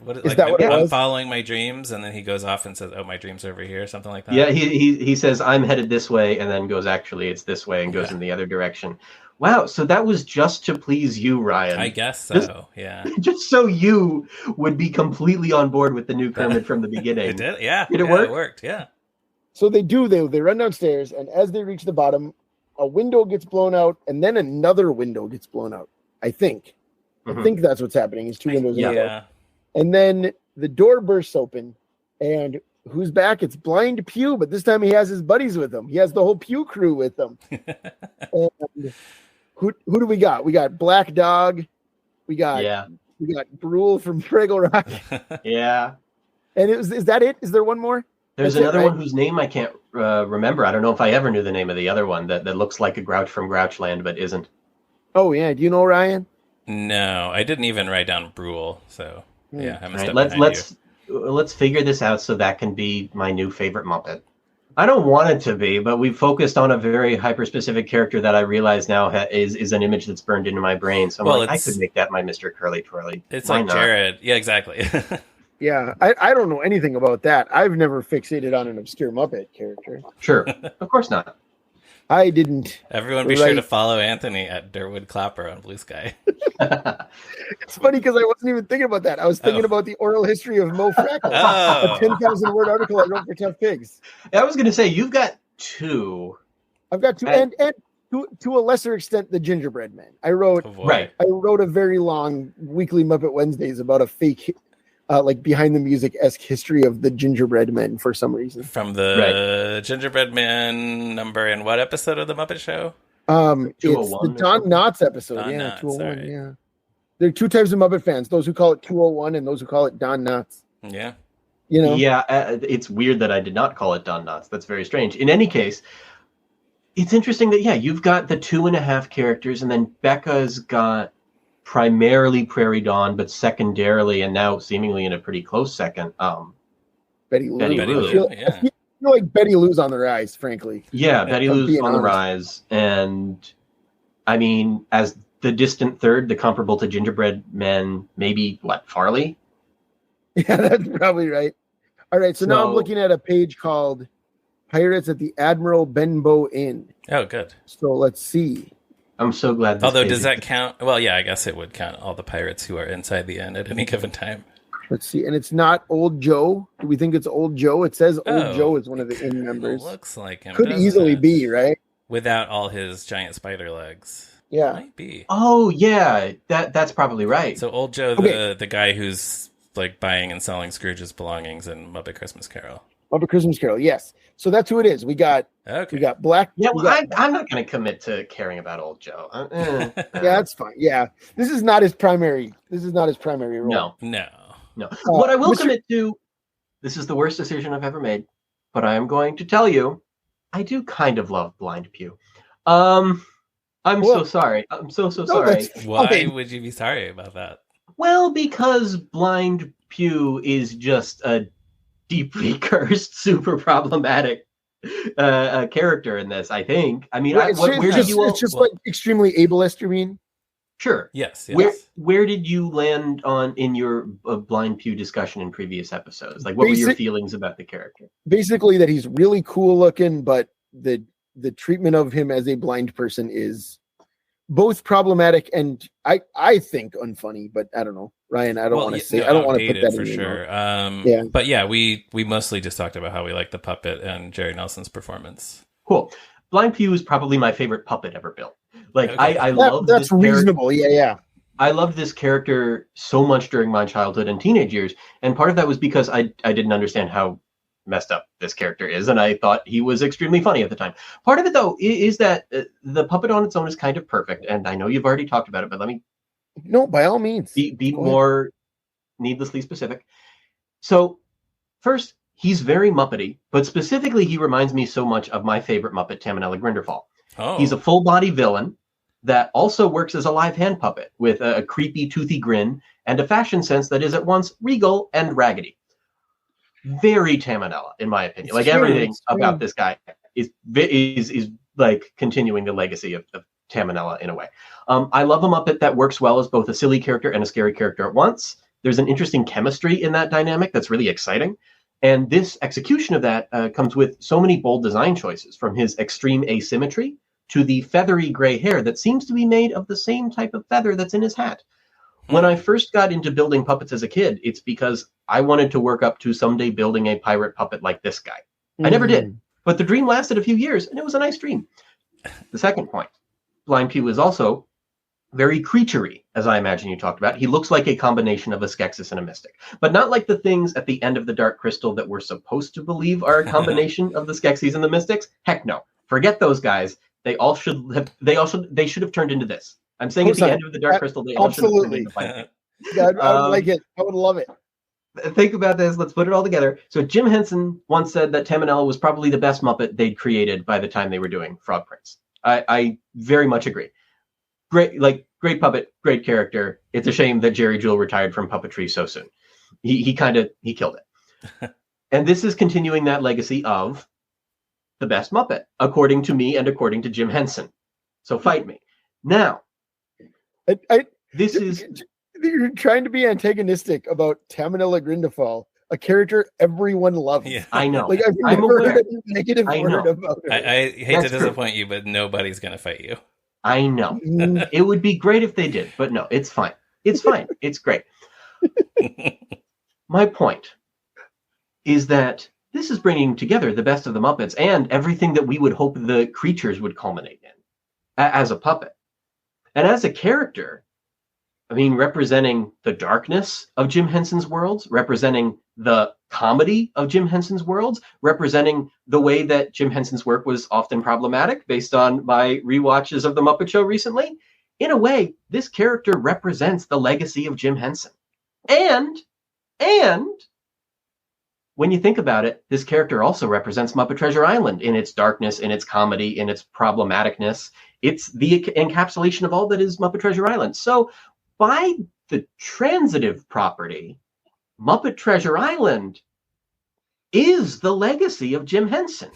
I'm following my dreams, and then he goes off and says, "Oh, my dreams are over here," something like that. Yeah, he says, "I'm headed this way," and then goes, "Actually, it's this way," and goes in the other direction. Wow, so that was just to please you, Ryan. I guess so, yeah. Just so you would be completely on board with the new Kermit from the beginning. It did, yeah. Did it work? It worked, yeah. So they run downstairs, and as they reach the bottom, a window gets blown out, and then another window gets blown out, I think. Mm-hmm. I think that's what's happening, is two windows in a row. And then the door bursts open, and who's back? It's Blind Pew, but this time he has his buddies with him. He has the whole Pew crew with him. And who do we got? We got Black Dog. We got Brule from Fraggle Rock. Yeah. And is that it? Is there one more? There's another one whose name I can't remember. I don't know if I ever knew the name of the other one that looks like a Grouch from Grouchland, but isn't. Oh, yeah. Do you know, Ryan? No, I didn't even write down Brule. So, yeah. I'm let's figure this out so that can be my new favorite Muppet. I don't want it to be, but we focused on a very hyper-specific character that I realize now is an image that's burned into my brain. So I could make that my Mr. Curly Twirly. It's Why like not? Jared. Yeah, exactly. Yeah, I don't know anything about that. I've never fixated on an obscure Muppet character. Sure, of course not. I didn't. Everyone be sure to follow Anthony at Durwood Clapper on Blue Sky. It's funny because I wasn't even thinking about that. I was thinking about the oral history of Mo Freckles, a 10,000-word article I wrote for Tough Pigs. I was going to say, you've got two. I've got two, and to a lesser extent, the Gingerbread Man. I wrote a very long weekly Muppet Wednesdays about a fake like behind the music-esque history of the Gingerbread Men for some reason. From the Gingerbread Man number in what episode of the Muppet Show? It's the Don Knotts episode. Don Knotts, 201. Right. Yeah. There are two types of Muppet fans: those who call it 201 and those who call it Don Knotts. Yeah. You know. Yeah, it's weird that I did not call it Don Knotts. That's very strange. In any case, it's interesting that you've got the 2.5 characters, and then Becca's got primarily Prairie Dawn, but secondarily, and now seemingly in a pretty close second, Betty Lou. I feel like Betty Lou's on the rise, frankly. Yeah, Betty Lou's on the rise. And I mean, as the distant third, the comparable to Gingerbread Men, maybe Farley? Yeah, that's probably right. All right, so now I'm looking at a page called Pirates at the Admiral Benbow Inn. Oh, good. So let's see. I'm so glad. Although, does that count? Well, yeah, I guess it would count all the pirates who are inside the inn at any given time. Let's see. And it's not Old Joe. Do we think it's Old Joe? It says Old Joe is one of the inn members. Looks like him. Could easily be, right? Without all his giant spider legs. Yeah. Might be. Oh, yeah. That's probably right. So Old Joe, the guy who's like buying and selling Scrooge's belongings in Muppet Christmas Carol. Muppet Christmas Carol, yes. So that's who it is. We got Black. Yeah, I'm not going to commit to caring about Old Joe. Yeah, that's fine. Yeah, this is not his primary role. No. What I will commit to, this is the worst decision I've ever made, but I am going to tell you, I do kind of love Blind Pew. I'm so sorry. I'm so sorry. Why would you be sorry about that? Well, because Blind Pew is just a deeply cursed, super problematic character in this, I think. I mean, it's just like extremely ableist, you mean? Sure. Yes. Where did you land in your Blind Pew discussion in previous episodes? Like, what were your feelings about the character? Basically, that he's really cool looking, but the treatment of him as a blind person is both problematic and I think unfunny, but I don't know. Ryan, I don't want to say. I don't want to put that for in sure. But yeah, we mostly just talked about how we like the puppet and Jerry Nelson's performance. Cool. Blind Pew is probably my favorite puppet ever built. Like I love that's reasonable. Yeah. I loved this character so much during my childhood and teenage years, and part of that was because I didn't understand how messed up this character is, and I thought he was extremely funny at the time. Part of it, though, is that the puppet on its own is kind of perfect, and I know you've already talked about it, but let me... No, by all means. Be more needlessly specific. So, first, he's very Muppety, but specifically he reminds me so much of my favorite Muppet, Tamanella Grinderfall. Oh. He's a full-body villain that also works as a live hand puppet with a creepy, toothy grin and a fashion sense that is at once regal and raggedy. Very Tamanella, in my opinion. Like, everything about this guy is like continuing the legacy of Tamanella in a way. I love a Muppet that works well as both a silly character and a scary character at once. There's an interesting chemistry in that dynamic that's really exciting. And this execution of that comes with so many bold design choices, from his extreme asymmetry to the feathery gray hair that seems to be made of the same type of feather that's in his hat. When I first got into building puppets as a kid, it's because I wanted to work up to someday building a pirate puppet like this guy. I never did, but the dream lasted a few years, and it was a nice dream. The second point, Blind Pew is also very creaturey, as I imagine you talked about. He looks like a combination of a Skeksis and a Mystic, but not like the things at the end of the Dark Crystal that we're supposed to believe are a combination of the Skeksis and the Mystics. Heck no. Forget those guys. They should have turned into this. I'm saying at the end of the Dark Crystal, they all should have turned into Blind Pew. Yeah, I would like it. I would love it. Think about this. Let's put it all together. So Jim Henson once said that Tamanella was probably the best Muppet they'd created by the time they were doing Frog Prince. I very much agree. Great puppet, great character. It's a shame that Jerry Jewell retired from puppetry so soon. He killed it. And this is continuing that legacy of the best Muppet, according to me and according to Jim Henson. So fight me. Now, you're trying to be antagonistic about Tamanella Grindefall, a character everyone loves. Yeah. I know. Like, I've never heard any negative word about her. I hate to disappoint you, but nobody's going to fight you. I know. It would be great if they did, but no, it's fine. It's fine. It's great. My point is that this is bringing together the best of the Muppets and everything that we would hope the creatures would culminate in as a puppet. And as a character, I mean, representing the darkness of Jim Henson's worlds, representing the comedy of Jim Henson's worlds, representing the way that Jim Henson's work was often problematic based on my rewatches of The Muppet Show recently. In a way, this character represents the legacy of Jim Henson. And when you think about it, this character also represents Muppet Treasure Island in its darkness, in its comedy, in its problematicness. It's the encapsulation of all that is Muppet Treasure Island. So by the transitive property, Muppet Treasure Island is the legacy of Jim Henson.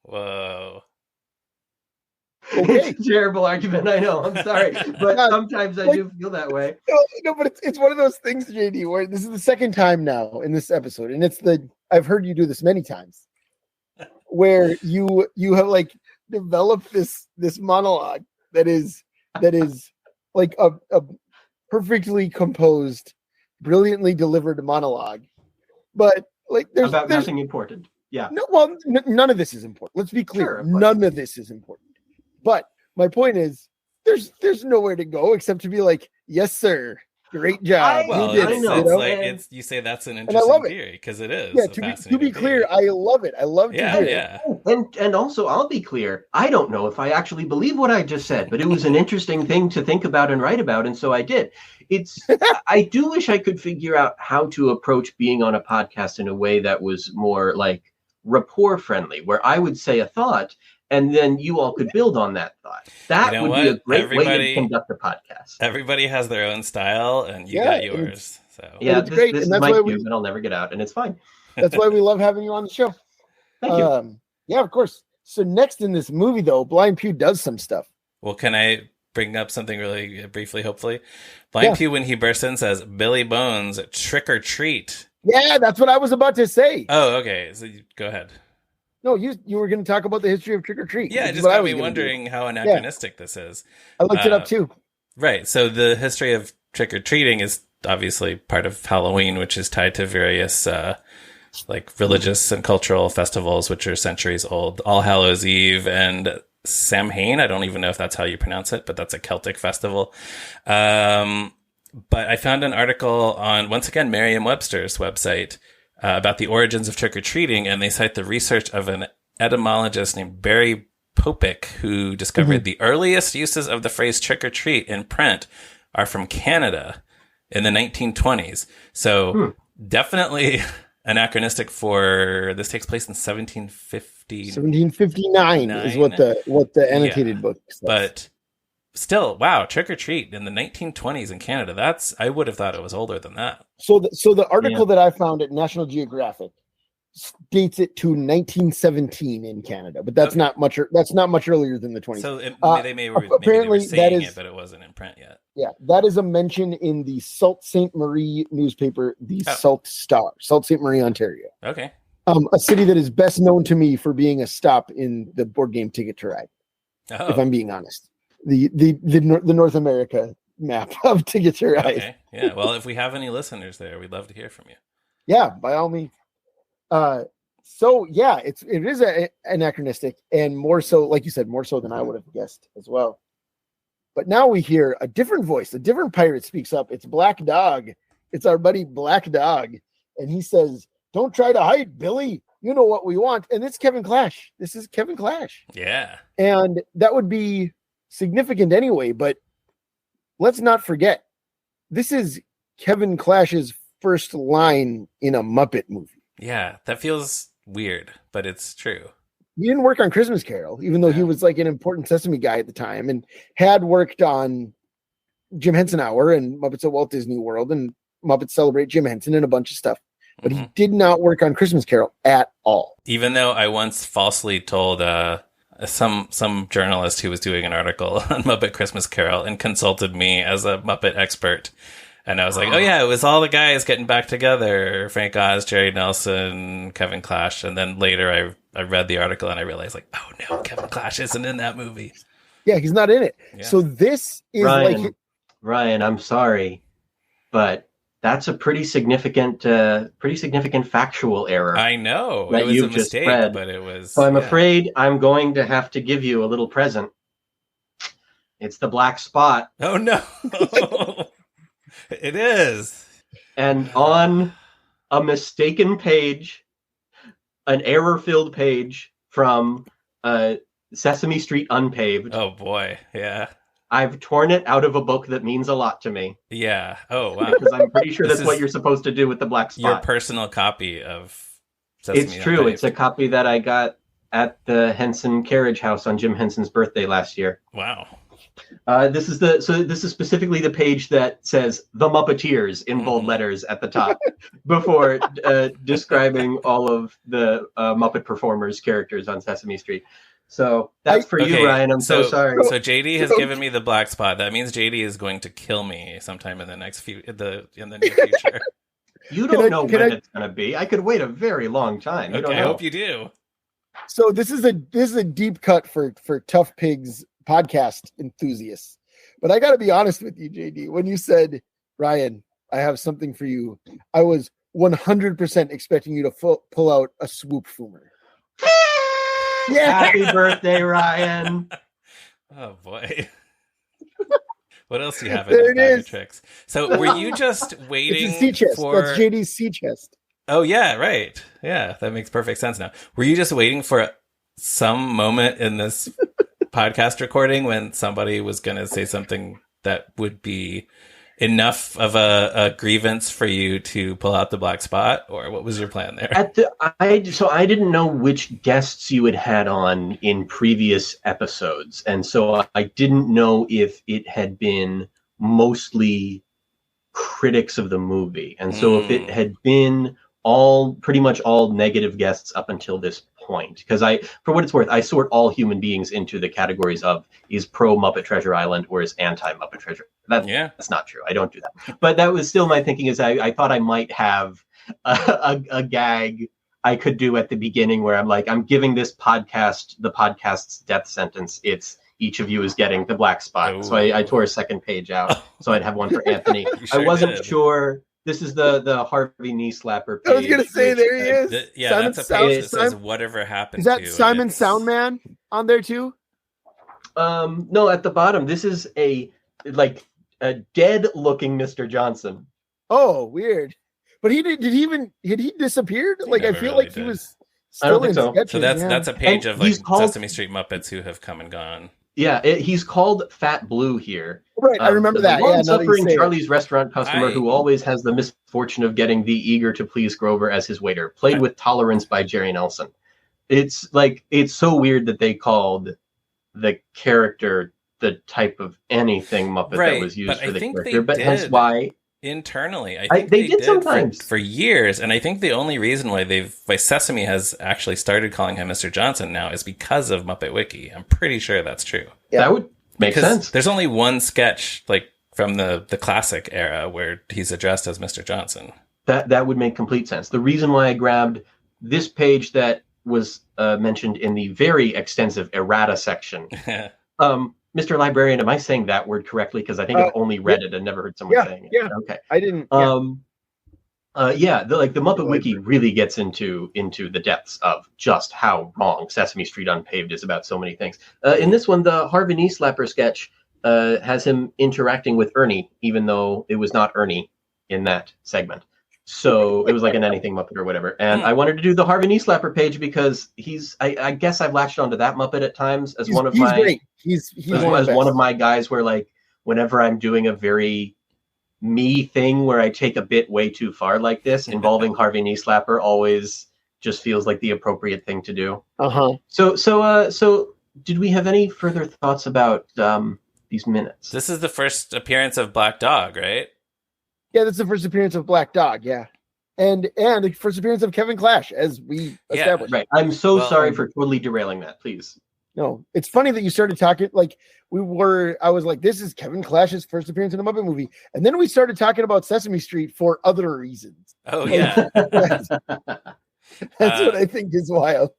Whoa. Okay. It's a terrible argument, I know. I'm sorry. But sometimes I do feel that way. No, but it's one of those things, JD, where this is the second time now in this episode, and I've heard you do this many times, where you have like developed this monologue that is like a perfectly composed, brilliantly delivered monologue, but like there's nothing important. Yeah. No, well, none of this is important. Let's be clear. Sure, none of this is important. But my point is, there's nowhere to go except to be like, yes, sir. Great job. You say that's an interesting theory because it is. Yeah, to be clear, I love it. I love to hear it. And also, I'll be clear. I don't know if I actually believe what I just said, but it was an interesting thing to think about and write about, and so I did. I do wish I could figure out how to approach being on a podcast in a way that was more like rapport friendly, where I would say a thought and then you all could build on that thought. That would be a great way to conduct a podcast. Everybody has their own style, and you got yours. So yeah, it's great. This and that's is my cube, and I'll never get out, and it's fine. That's why we love having you on the show. Thank you. Yeah, of course. So next in this movie, though, Blind Pew does some stuff. Well, can I bring up something really briefly, hopefully? Blind Pew, when he bursts in, says, Billy Bones, trick or treat. Yeah, that's what I was about to say. Oh, okay. So go ahead. No, you were going to talk about the history of trick or treat. Yeah, it just got me wondering how anachronistic this is. I looked it up too. Right. So the history of trick or treating is obviously part of Halloween, which is tied to various like religious and cultural festivals, which are centuries old. All Hallows Eve and Samhain. I don't even know if that's how you pronounce it, but that's a Celtic festival. But I found an article on, once again, Merriam-Webster's website about the origins of trick-or-treating, and they cite the research of an etymologist named Barry Popick, who discovered the earliest uses of the phrase trick-or-treat in print are from Canada in the 1920s. So definitely anachronistic for, this takes place in 1759 is what the annotated book says. But still, wow, trick or treat in the 1920s in Canada. I would have thought it was older than that. So the article that I found at National Geographic dates it to 1917 in Canada, but that's not much. That's not much earlier than the 20s. So they may apparently they were saying it, but it wasn't in print yet. Yeah, that is a mention in the Sault Ste. Marie newspaper, the Sault Star, Sault Ste. Marie, Ontario. Okay. A city that is best known to me for being a stop in the board game Ticket to Ride. Oh. If I'm being honest. The North America map of Ticket to Ride. Okay. Yeah. Well, if we have any listeners there, we'd love to hear from you. Yeah, by all means. So yeah, it is anachronistic, and more so, like you said, more so than I would have guessed as well. But now we hear a different voice. A different pirate speaks up. It's Black Dog. It's our buddy Black Dog. And he says, "Don't try to hide, Billy. You know what we want." And it's Kevin Clash. This is Kevin Clash. Yeah. And that would be significant anyway. But let's not forget, this is Kevin Clash's first line in a Muppet movie. Yeah, that feels weird, but it's true. He didn't work on Christmas Carol, even though he was like an important Sesame guy at the time and had worked on Jim Henson Hour and Muppets at Walt Disney World and Muppets Celebrate Jim Henson and a bunch of stuff. But he did not work on Christmas Carol at all. Even though I once falsely told some journalist who was doing an article on Muppet Christmas Carol and consulted me as a Muppet expert. And I was like, oh yeah, it was all the guys getting back together. Frank Oz, Jerry Nelson, Kevin Clash. And then later I read the article and I realized like, oh no, Kevin Clash isn't in that movie. Yeah, he's not in it. Yeah. So this is Ryan, I'm sorry, but that's a pretty significant factual error. I know. That it was you've a mistake, just read. But it was. So I'm afraid I'm going to have to give you a little present. It's the black spot. Oh no. It is. And on a mistaken page, an error-filled page from Sesame Street Unpaved. Oh boy, yeah. I've torn it out of a book that means a lot to me. Yeah. Oh wow. Because I'm pretty sure that's what you're supposed to do with the black spot. Your personal copy of Sesame It's true. Unpaved. It's a copy that I got at the Henson Carriage House on Jim Henson's birthday last year. Wow. This is specifically the page that says "The Muppeteers" in bold letters at the top before describing all of the Muppet performers' characters on Sesame Street. So that's for you, Ryan. I'm so sorry. So JD has given me the black spot. That means JD is going to kill me sometime in the near future. You don't know when it's going to be. I could wait a very long time. Okay, I hope you do. So this is a deep cut for Tough Pigs podcast enthusiasts. But I got to be honest with you, JD. When you said, "Ryan, I have something for you," I was 100% expecting you to pull out a swoop foomer. Yeah. Happy birthday, Ryan. Oh boy. What else do you have in the bag of tricks? So were you just waiting it's a sea chest. for That's JD's sea chest. Oh yeah, right. Yeah, that makes perfect sense now. Were you just waiting for some moment in this podcast recording when somebody was going to say something that would be enough of a grievance for you to pull out the black spot, or what was your plan there? I didn't know which guests you had on in previous episodes, and so I didn't know if it had been mostly critics of the movie, and so if it had been pretty much all negative guests up until this point, because for what it's worth, I sort all human beings into the categories of is pro Muppet Treasure Island or is anti Muppet Treasure. That's not true. I don't do that. But that was still my thinking. Is I thought I might have a gag I could do at the beginning where I'm like, I'm giving this podcast the podcast's death sentence. It's each of you is getting the black spot. Ooh. So I tore a second page out so I'd have one for Anthony. I wasn't sure. This is the Harvey knee slapper page. I was going to say, there he is. That's a page that says whatever happened. Is that Simon Soundman on there too? No, at the bottom. This is a dead looking Mr. Johnson. Oh, weird. But had he disappeared? Like, I feel like he was still in sketches. So that's a page of like Sesame Street Muppets who have come and gone. Yeah, he's called Fat Blue here. Right, I remember that. Long-suffering Charlie's restaurant customer who always has the misfortune of getting the eager-to-please Grover as his waiter. Played with tolerance by Jerry Nelson. It's so weird that they called the character the type of anything Muppet that was used for the character. But hence why... Internally, I think they did sometimes for years, and I think the only reason why Sesame has actually started calling him Mr. Johnson now is because of Muppet Wiki. I'm pretty sure that's true. Yeah, that would make sense. There's only one sketch from the classic era where he's addressed as Mr. Johnson. That would make complete sense. The reason why I grabbed this page that was mentioned in the very extensive errata section. Mr. Librarian, am I saying that word correctly? Because I think I've only read it and never heard someone saying it. Yeah, okay. I didn't. The Muppet Wiki really gets into the depths of just how wrong Sesame Street Unpaved is about so many things. In this one, the Harvey Knee Slapper sketch has him interacting with Ernie, even though it was not Ernie in that segment. So it was like an Anything Muppet or whatever. And I wanted to do the Harvey Knee-Slapper page because I guess I've latched onto that Muppet at times as one of my... Great. He's one of my guys where, like, whenever I'm doing a very me thing where I take a bit way too far like this, involving Harvey Knee-Slapper always just feels like the appropriate thing to do. So did we have any further thoughts about these minutes? This is the first appearance of Black Dog, right? Yeah, that's the first appearance of Black Dog, yeah. And the first appearance of Kevin Clash, as we established. Right. I'm so sorry for totally derailing that, please. No, it's funny that you started talking, like, I was like, this is Kevin Clash's first appearance in a Muppet movie. And then we started talking about Sesame Street for other reasons. Oh, yeah. That's what I think is wild.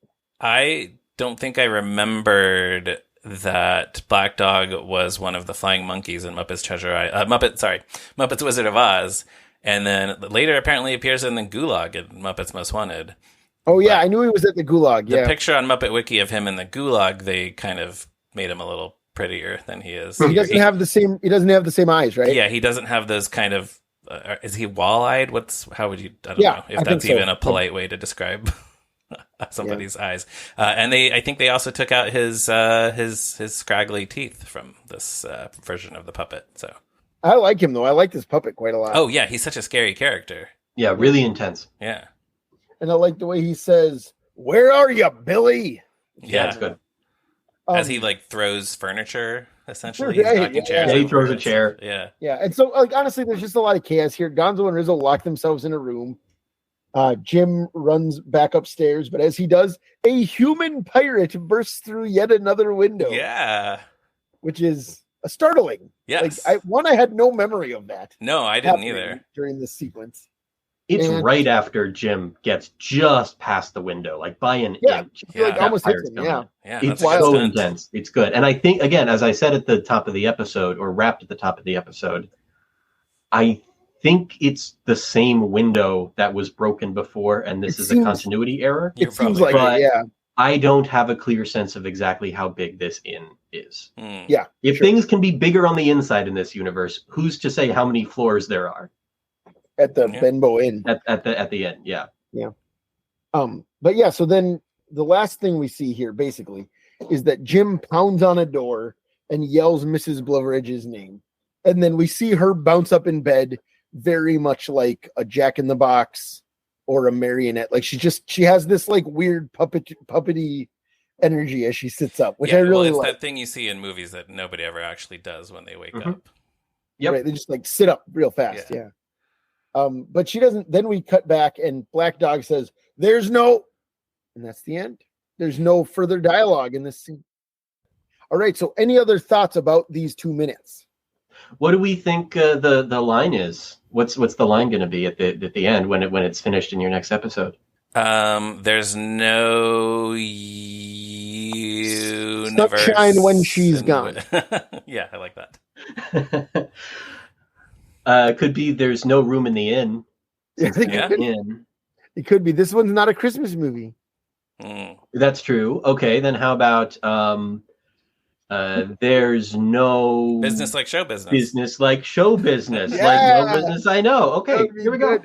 I don't think I remembered that Black Dog was one of the flying monkeys in Muppet's Muppet's Wizard of Oz, and then later apparently appears in the Gulag in Muppet's Most Wanted. Oh yeah, I knew he was at the Gulag. The picture on Muppet Wiki of him in the Gulag, they kind of made him a little prettier than he is. He doesn't have the same. He doesn't have the same eyes, right? Yeah, he doesn't have those kind of. Is he wall-eyed? How would you? I don't know if that's even a polite way to describe somebody's eyes. And I think they also took out his scraggly teeth from this version of the puppet. So I like him though. I like this puppet quite a lot. Oh yeah, he's such a scary character. Yeah, really intense. Yeah, and I like the way he says, "Where are you, Billy?" Yeah, that's good. As he like throws furniture, essentially. He's knocking chairs he throws a chair. Yeah. And so, like, honestly, there's just a lot of chaos here. Gonzo and Rizzo lock themselves in a room. Jim runs back upstairs, but as he does, a human pirate bursts through yet another window. Yeah. Which is startling. Yes. Like, I had no memory of that. No, I didn't either. During this sequence. It's right after Jim gets just past the window, like by an inch. Like almost hits him, yeah. It's so intense. It's good. And I think, again, as I said at the top of the episode, or wrapped at the top of the episode, I think it's the same window that was broken before, and this is a continuity error. It seems like it, yeah. I don't have a clear sense of exactly how big this inn is. Yeah. If things can be bigger on the inside in this universe, who's to say how many floors there are? At the Benbow Inn. At the end, yeah. Yeah. But yeah, so then the last thing we see here basically is that Jim pounds on a door and yells Mrs. Blavaridge's name. And then we see her bounce up in bed very much like a Jack in the Box or a marionette. Like she has this like weird puppety energy as she sits up, which I really like. It's that thing you see in movies that nobody ever actually does when they wake up. Yep. Right, they just like sit up real fast. Yeah. But she doesn't. Then we cut back, and Black Dog says, "There's no," and that's the end. There's no further dialogue in this scene. All right. So, any other thoughts about these 2 minutes? What do we think the line is? What's the line going to be at the end when it's finished in your next episode? There's no universe. Sunshine when she's gone. Yeah, I like that. Could be there's no room in the inn. It could be. This one's not a Christmas movie. That's true. Okay, then how about there's no business like show business. Business like show business. Like no business I know. Okay, here we go.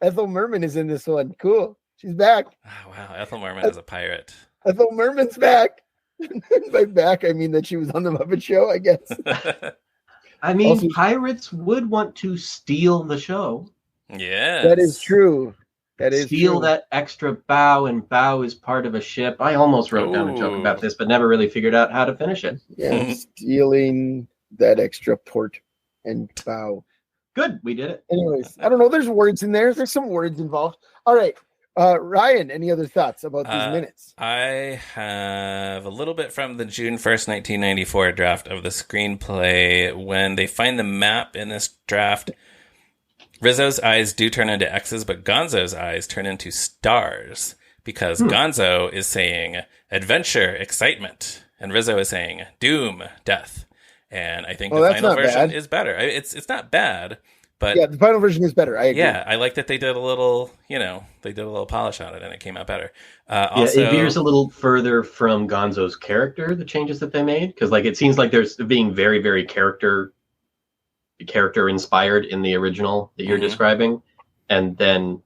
Ethel Merman is in this one. Cool. She's back. Oh, wow. Ethel Merman is a pirate. Ethel Merman's back. By back, I mean that she was on the Muppet Show, I guess. I mean, also, pirates would want to steal the show. Yeah, that is true. That is steal true. That extra bow, and bow is part of a ship. I almost wrote down a joke about this, but never really figured out how to finish it. Yeah, stealing that extra port and bow. Good, we did it. Anyways, I don't know. There's words in there. There's some words involved. All right. Ryan, any other thoughts about these minutes? I have a little bit from the June 1st, 1994 draft of the screenplay. When they find the map in this draft, Rizzo's eyes do turn into X's, but Gonzo's eyes turn into stars because Gonzo is saying adventure, excitement, and Rizzo is saying doom, death. And I think the final version is better. It's not bad, But yeah, the final version is better. I agree. Yeah, I like that they did a little, polish on it, and it came out better. Also, it veers a little further from Gonzo's character, the changes that they made, because it seems like there's being very, very character inspired in the original that you're describing, and then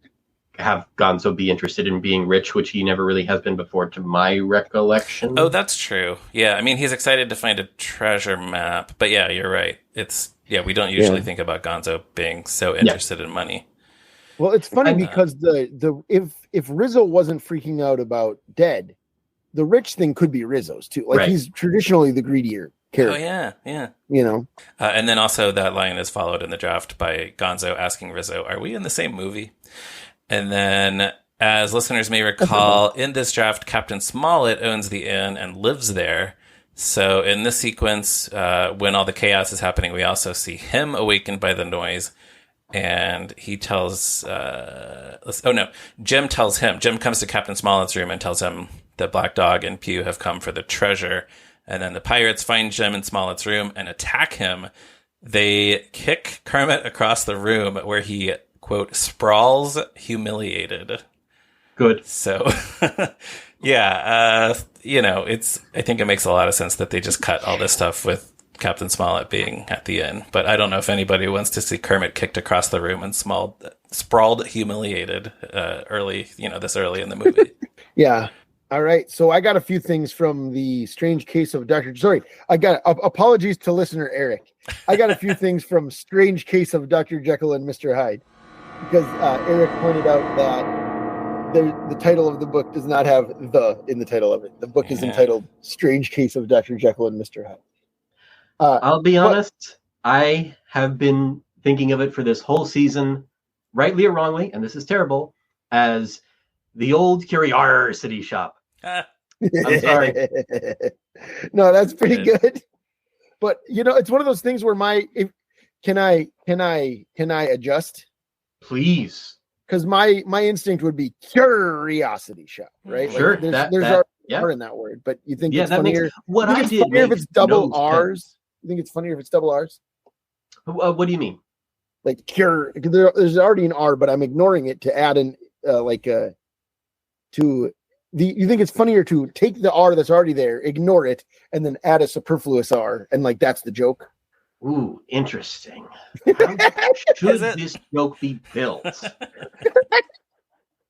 have Gonzo be interested in being rich, which he never really has been before, to my recollection. Oh, that's true. Yeah, I mean, he's excited to find a treasure map, but yeah, you're right. We don't usually think about Gonzo being so interested in money. Well, it's funny because if Rizzo wasn't freaking out about dead, the rich thing could be Rizzo's too. He's traditionally the greedier character. Oh yeah. And then also that line is followed in the draft by Gonzo asking Rizzo, "Are we in the same movie?" And then, as listeners may recall, in this draft, Captain Smollett owns the inn and lives there. So in this sequence, when all the chaos is happening, we also see him awakened by the noise. And he tells... Jim tells him. Jim comes to Captain Smollett's room and tells him that Black Dog and Pew have come for the treasure. And then the pirates find Jim in Smollett's room and attack him. They kick Kermit across the room where he... quote, sprawls humiliated. Good. So, I think it makes a lot of sense that they just cut all this stuff with Captain Smollett being at the inn. But I don't know if anybody wants to see Kermit kicked across the room and sprawled humiliated this early in the movie. Yeah. All right. So I got a few things from the strange case of apologies to listener Eric. I got a few things from Strange Case of Dr. Jekyll and Mr. Hyde. Because Eric pointed out that the title of the book does not have "the" in the title of it. The book is entitled "Strange Case of Dr. Jekyll and Mr. Hyde." I'll be honest. I have been thinking of it for this whole season, rightly or wrongly, and this is terrible, as the old curiosity shop. I'm sorry. No, that's pretty good. But it's one of those things where can I adjust? Please, because my instinct would be curiosity shop, right? Sure, there's R in that word, but you think it's funnier? If it's double R's, you think it's funnier if it's double R's? What do you mean? Like cure? There's already an R, but I'm ignoring it to add an You think it's funnier to take the R that's already there, ignore it, and then add a superfluous R, and that's the joke? Ooh, interesting. How should this joke be built?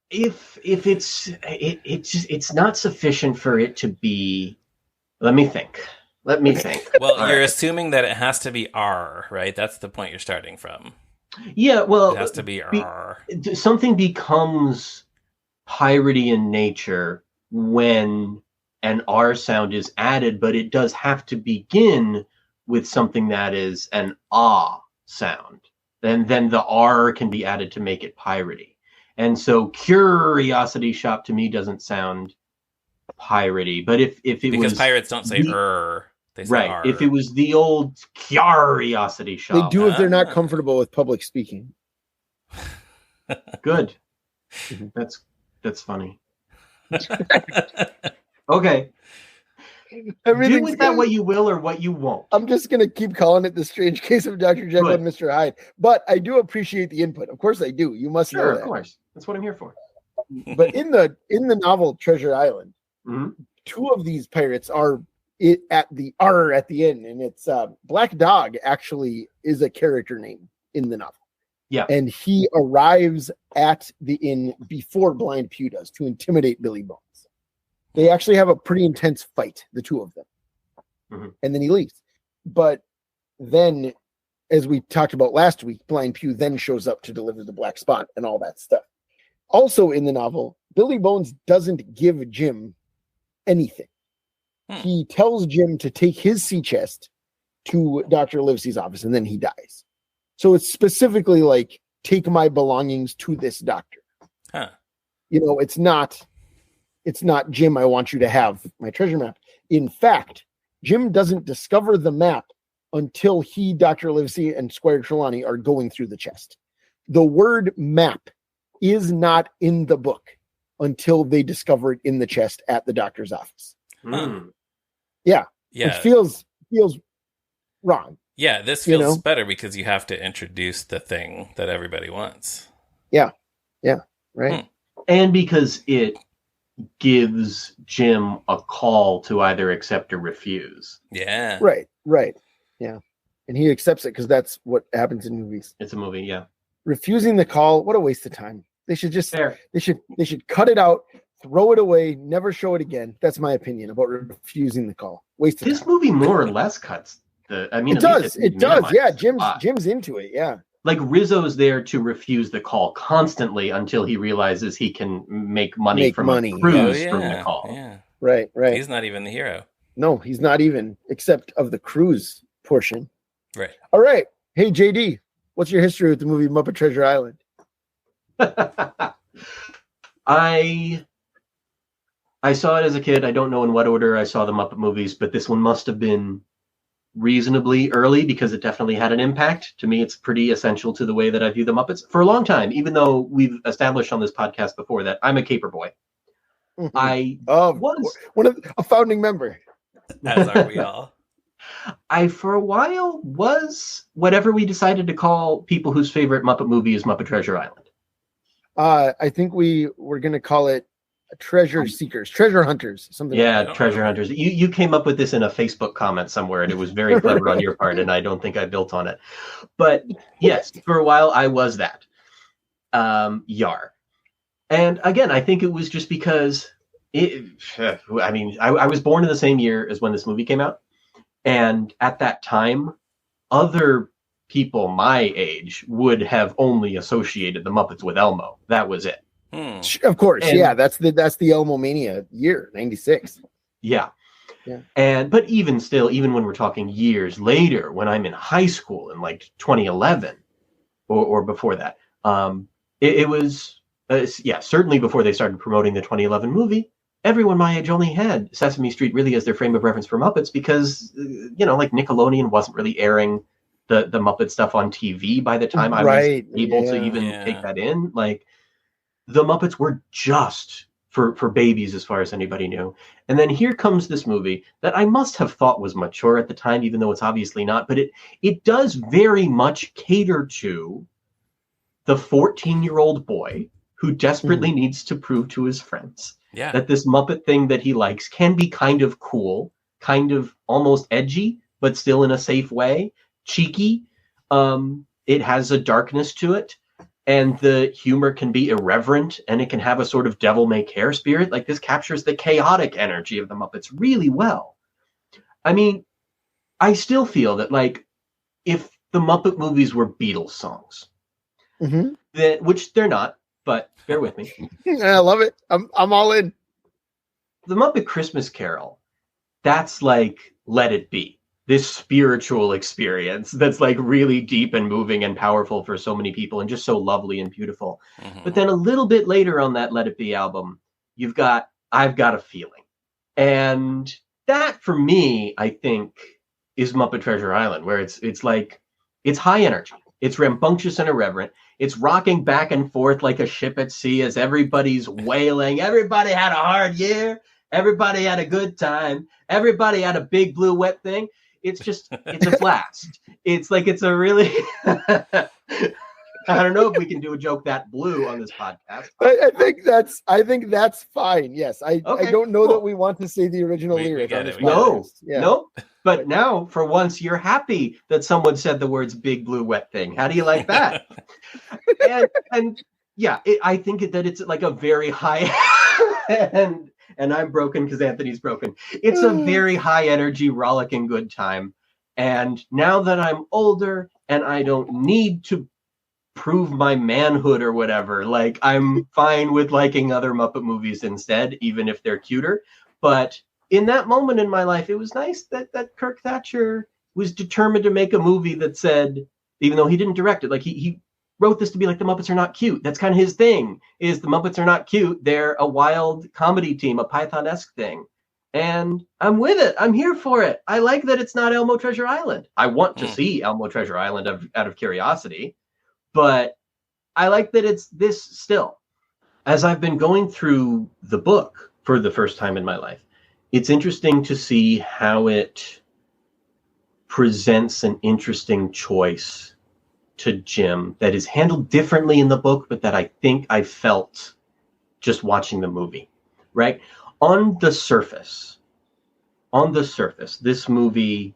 If it's not sufficient for it to be, let me think. Well, you're assuming that it has to be R, right? That's the point you're starting from. Yeah, well, it has to be R. Something becomes piratey in nature when an R sound is added, but it does have to begin with something that is an ah sound. Then the R can be added to make it piratey. And so curiosity shop to me doesn't sound piratey. But if it because was... Because pirates don't say they say right. R. If it was the old curiosity shop... They do if they're not comfortable with public speaking. Good. That's funny. Okay. Do with that what you will or what you won't. I'm just going to keep calling it the Strange Case of Dr. Jekyll and Mr. Hyde. But I do appreciate the input. Of course I do. You must know that. Of course. That's what I'm here for. But in the novel Treasure Island, two of these pirates are at the end. And it's Black Dog actually is a character name in the novel. Yeah. And he arrives at the inn before Blind Pew does to intimidate Billy Bones. They actually have a pretty intense fight, the two of them. And then he leaves. But then, as we talked about last week, Blind Pew then shows up to deliver the black spot and all that stuff. Also in the novel, Billy Bones doesn't give Jim anything. He tells Jim to take his sea chest to Dr. Livesey's office, and then he dies. So it's specifically like, take my belongings to this doctor. It's not, Jim, I want you to have my treasure map. In fact, Jim doesn't discover the map until he, Dr. Livesey, and Squire Trelawney are going through the chest. The word map is not in the book until they discover it in the chest at the doctor's office. Yeah. It feels wrong. Yeah, this feels better because you have to introduce the thing that everybody wants. Yeah. Yeah. Right. And because it gives Jim a call to either accept or refuse. Yeah. Right. Yeah. And he accepts it because that's what happens in movies. It's a movie, yeah. Refusing the call, what a waste of time. They should just they should cut it out, throw it away, never show it again. That's my opinion about refusing the call. Waste of time. This movie more or less cuts it does. Yeah, Jim's into it. Yeah. Like Rizzo's there to refuse the call constantly until he realizes he can make money from a cruise from the call. Yeah. Right. He's not even the hero. No, he's not even, except of the cruise portion. Right. All right. Hey, JD, what's your history with the movie Muppet Treasure Island? I saw it as a kid. I don't know in what order I saw the Muppet movies, but this one must have been reasonably early because it definitely had an impact. To me, it's pretty essential to the way that I view the Muppets for a long time, even though we've established on this podcast before that I'm a caper boy. Mm-hmm. I was a founding member. As are we all. I, for a while, was whatever we decided to call people whose favorite Muppet movie is Muppet Treasure Island. I think we were going to call it treasure seekers, treasure hunters, something. Yeah, like that. Treasure hunters. You came up with this in a Facebook comment somewhere, and it was very clever on your part, and I don't think I built on it. But yes, for a while I was that. Yar. And again, I think it was just because I was born in the same year as when this movie came out. And at that time, other people my age would have only associated the Muppets with Elmo. That was it. Of course, that's the Elmo Mania year, 96. Yeah. But even still, even when we're talking years later, when I'm in high school in like 2011 or before that, it was certainly before they started promoting the 2011 movie. Everyone my age only had Sesame Street really as their frame of reference for Muppets because, like Nickelodeon wasn't really airing the Muppet stuff on TV by the time I was able to even take that in. Like, the Muppets were just for babies as far as anybody knew. And then here comes this movie that I must have thought was mature at the time, even though it's obviously not. But it does very much cater to the 14-year-old boy who desperately needs to prove to his friends that this Muppet thing that he likes can be kind of cool, kind of almost edgy, but still in a safe way, cheeky. It has a darkness to it. And the humor can be irreverent, and it can have a sort of devil-may-care spirit. Like, this captures the chaotic energy of the Muppets really well. I mean, I still feel that, like, if the Muppet movies were Beatles songs, which they're not, but bear with me. I love it. I'm all in. The Muppet Christmas Carol, that's like Let It Be. This spiritual experience that's like really deep and moving and powerful for so many people and just so lovely and beautiful. But then a little bit later on that Let It Be album, you've got I've Got a Feeling. And that for me, I think, is Muppet Treasure Island, where it's like, it's high energy. It's rambunctious and irreverent. It's rocking back and forth like a ship at sea as everybody's wailing. Everybody had a hard year. Everybody had a good time. Everybody had a big blue wet thing. It's a blast. It's like, it's a really, I don't know if we can do a joke that blue on this podcast. I think that's fine. Yes. I don't know that we want to say the original lyric on this podcast. No. But now, for once, you're happy that someone said the words big blue wet thing. How do you like that? I think that it's like a very high and I'm broken because Anthony's broken. It's a very high energy, rollicking good time. And now that I'm older and I don't need to prove my manhood or whatever, like, I'm fine with liking other Muppet movies instead, even if they're cuter. But in that moment in my life, it was nice that Kirk Thatcher was determined to make a movie that said, even though he didn't direct it, like he wrote this to be like, the Muppets are not cute. That's kind of his thing, is the Muppets are not cute. They're a wild comedy team, a Python-esque thing. And I'm with it. I'm here for it. I like that it's not Elmo Treasure Island. I want to see Elmo Treasure Island out of curiosity, but I like that it's this still. As I've been going through the book for the first time in my life, it's interesting to see how it presents an interesting choice to Jim that is handled differently in the book, but that I think I felt just watching the movie, right? On the surface, this movie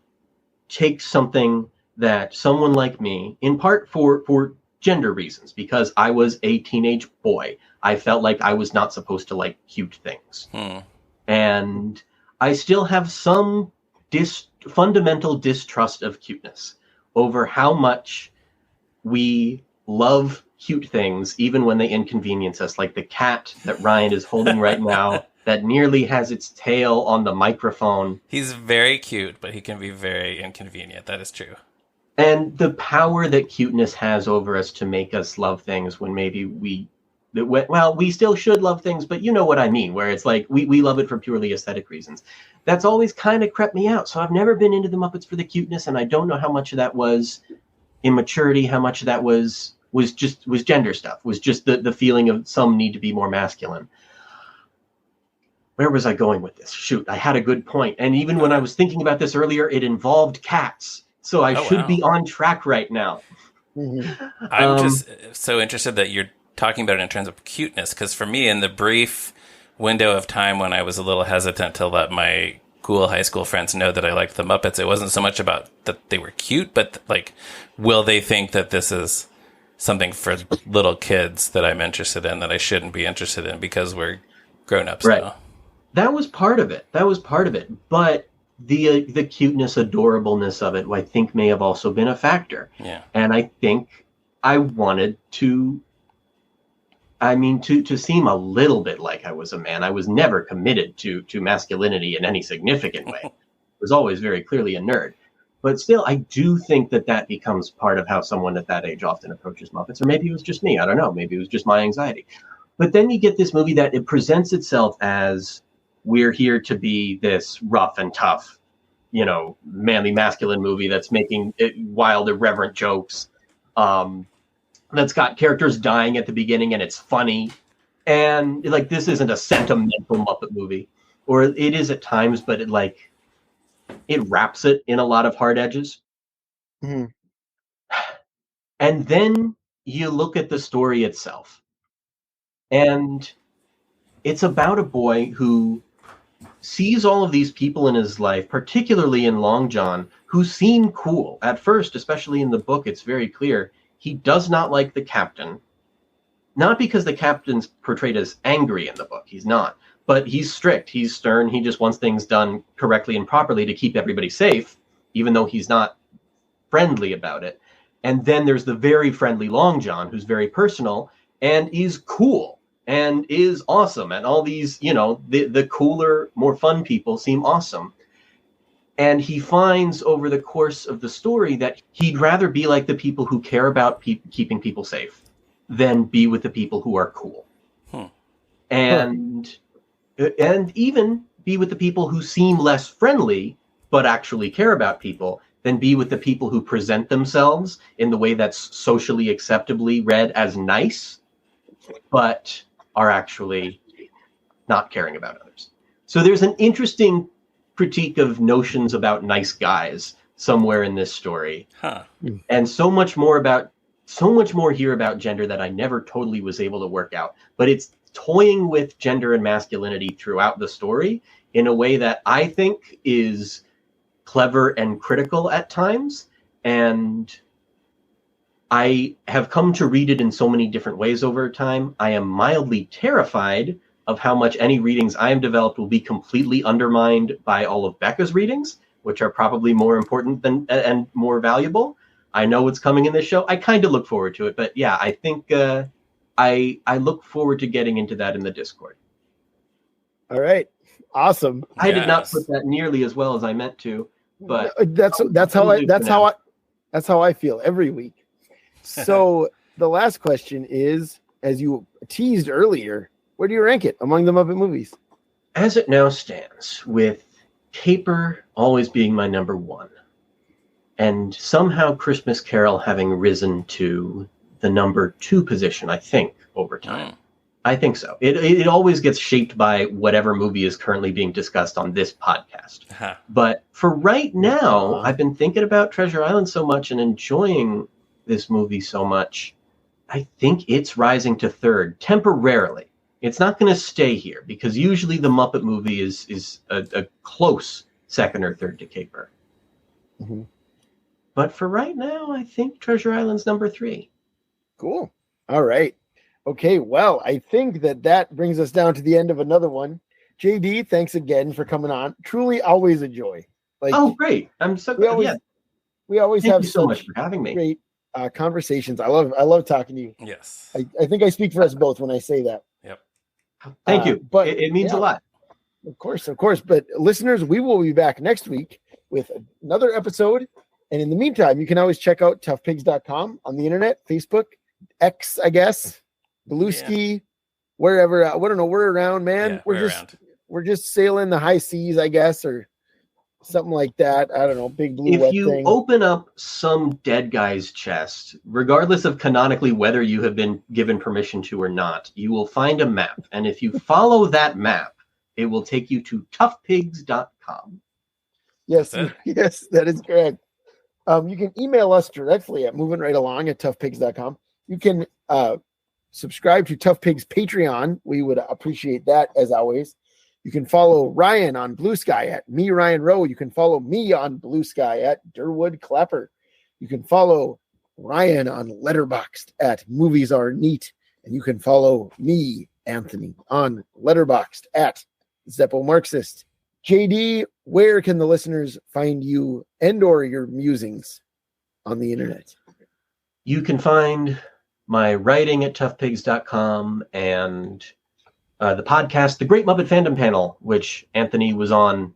takes something that someone like me, in part for gender reasons, because I was a teenage boy, I felt like I was not supposed to like cute things. And I still have some fundamental distrust of cuteness over how much we love cute things, even when they inconvenience us, like the cat that Ryan is holding right now that nearly has its tail on the microphone. He's very cute, but he can be very inconvenient. That is true. And the power that cuteness has over us to make us love things when maybe we still should love things, but you know what I mean, where it's like we love it for purely aesthetic reasons. That's always kind of crept me out. So I've never been into the Muppets for the cuteness, and I don't know how much of that was immaturity, how much of that was gender stuff, was just the feeling of some need to be more masculine. Where was I going with this? Shoot, I had a good point. And even when I was thinking about this earlier, it involved cats. So I should be on track right now. I'm just so interested that you're talking about it in terms of cuteness, because for me, in the brief window of time when I was a little hesitant to let my cool high school friends know that I liked the Muppets, it wasn't so much about that they were cute, but like, will they think that this is something for little kids that I'm interested in, that I shouldn't be interested in because we're grown-ups now? That was part of it. But the cuteness, adorableness of it, I think, may have also been a factor. Yeah. And I think I wanted to seem a little bit like I was a man. I was never committed to masculinity in any significant way. I was always very clearly a nerd. But still, I do think that becomes part of how someone at that age often approaches Muppets. Or maybe it was just me. I don't know. Maybe it was just my anxiety. But then you get this movie that it presents itself as, we're here to be this rough and tough, manly, masculine movie that's making wild, irreverent jokes. That's got characters dying at the beginning, and it's funny. And like, this isn't a sentimental Muppet movie, or it is at times, but it wraps it in a lot of hard edges. Mm-hmm. And then you look at the story itself, and it's about a boy who sees all of these people in his life, particularly in Long John, who seem cool. At first, especially in the book, it's very clear he does not like the captain. Not because the captain's portrayed as angry in the book. He's not. But he's strict. He's stern. He just wants things done correctly and properly to keep everybody safe, even though he's not friendly about it. And then there's the very friendly Long John, who's very personal and is cool and is awesome. And all these, the cooler, more fun people seem awesome. And he finds over the course of the story that he'd rather be like the people who care about keeping people safe than be with the people who are cool. And even be with the people who seem less friendly, but actually care about people, than be with the people who present themselves in the way that's socially acceptably read as nice, but are actually not caring about others. So there's an interesting critique of notions about nice guys somewhere in this story. And so much more here about gender that I never totally was able to work out. But it's toying with gender and masculinity throughout the story in a way that I think is clever and critical at times. And I have come to read it in so many different ways over time. I am mildly terrified of how much any readings I have developed will be completely undermined by all of Becca's readings, which are probably more important and more valuable. I know what's coming in this show. I kind of look forward to it. But yeah, I think I look forward to getting into that in the Discord. All right. Awesome. I did not put that nearly as well as I meant to, but that's how I feel every week. So the last question is, as you teased earlier, where do you rank it among the Muppet movies? As it now stands, with Caper always being my number one, and somehow Christmas Carol having risen to the number 2 position, I think, over time. I think so. It always gets shaped by whatever movie is currently being discussed on this podcast. Huh. But for right now, I've been thinking about Treasure Island so much and enjoying this movie so much. I think it's rising to third temporarily. It's not going to stay here because usually the Muppet movie is a close second or third to Caper. Mm-hmm. But for right now, I think Treasure Island's number 3. Cool. All right. Okay, well, I think that brings us down to the end of another one. JD, thanks again for coming on. Truly, always a joy. Oh, great! I'm so glad. We always Thank have you so much for having me. Great conversations. I love talking to you. Yes, I think I speak for us both when I say that. Yep. Thank you. But it means a lot. Of course. But listeners, we will be back next week with another episode. And in the meantime, you can always check out toughpigs.com on the internet, Facebook, X, I guess. Beluski, wherever. I don't know. We're around, man. Yeah, we're just sailing the high seas, I guess, or something like that. I don't know. Big blue. If you open up some dead guy's chest, regardless of canonically whether you have been given permission to or not, you will find a map. And if you follow that map, it will take you to toughpigs.com. Yes, that is correct. You can email us directly at movingrightalong@toughpigs.com. You can subscribe to Tough Pigs Patreon. We would appreciate that as always. You can follow Ryan on Blue Sky at me, Ryan Rowe. You can follow me on Blue Sky at Durwood Clapper. You can follow Ryan on Letterboxd at Movies Are Neat. And you can follow me, Anthony, on Letterboxd at Zeppo Marxist. JD, where can the listeners find you and or your musings on the internet? You can find my writing at toughpigs.com and the podcast, The Great Muppet Fandom Panel, which Anthony was on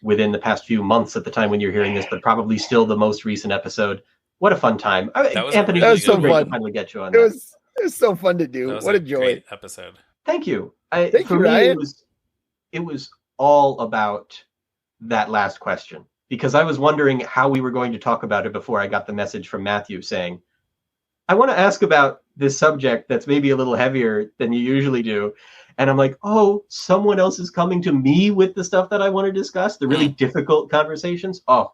within the past few months at the time when you're hearing this, but probably still the most recent episode. What a fun time. Anthony, that was so fun. To finally get you on it was so fun to do. What a joy. Great episode. Thank you. Thank you, Ryan. It was all about that last question because I was wondering how we were going to talk about it before I got the message from Matthew saying, I want to ask about this subject that's maybe a little heavier than you usually do. And I'm like, oh, someone else is coming to me with the stuff that I want to discuss, the really difficult conversations. Oh,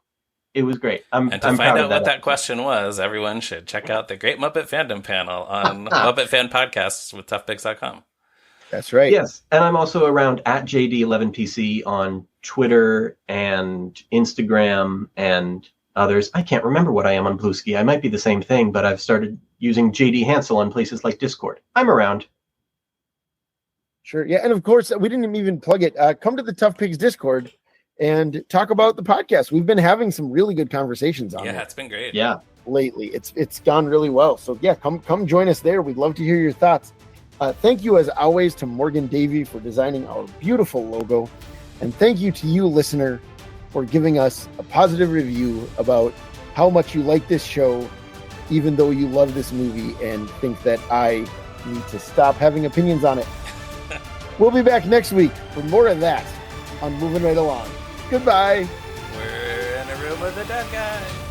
it was great. And to find out what that question was, everyone should check out the Great Muppet Fandom Panel on Muppet Fan Podcasts with toughpigs.com. That's right. Yes. And I'm also around at JD11PC on Twitter and Instagram and others. I can't remember what I am on Bluesky. I might be the same thing, but I've started using JD Hansel on places like Discord. I'm around. Sure. Yeah. And of course, we didn't even plug it. Come to the Tough Pigs Discord and talk about the podcast. We've been having some really good conversations on it. Yeah, it's been great. Yeah. Lately. It's gone really well. So yeah, come join us there. We'd love to hear your thoughts. Thank you as always to Morgan Davy for designing our beautiful logo. And thank you to you, listener, for giving us a positive review about how much you like this show, even though you love this movie and think that I need to stop having opinions on it. We'll be back next week for more of that on Moving Right Along. Goodbye. We're in a room with a dead guy.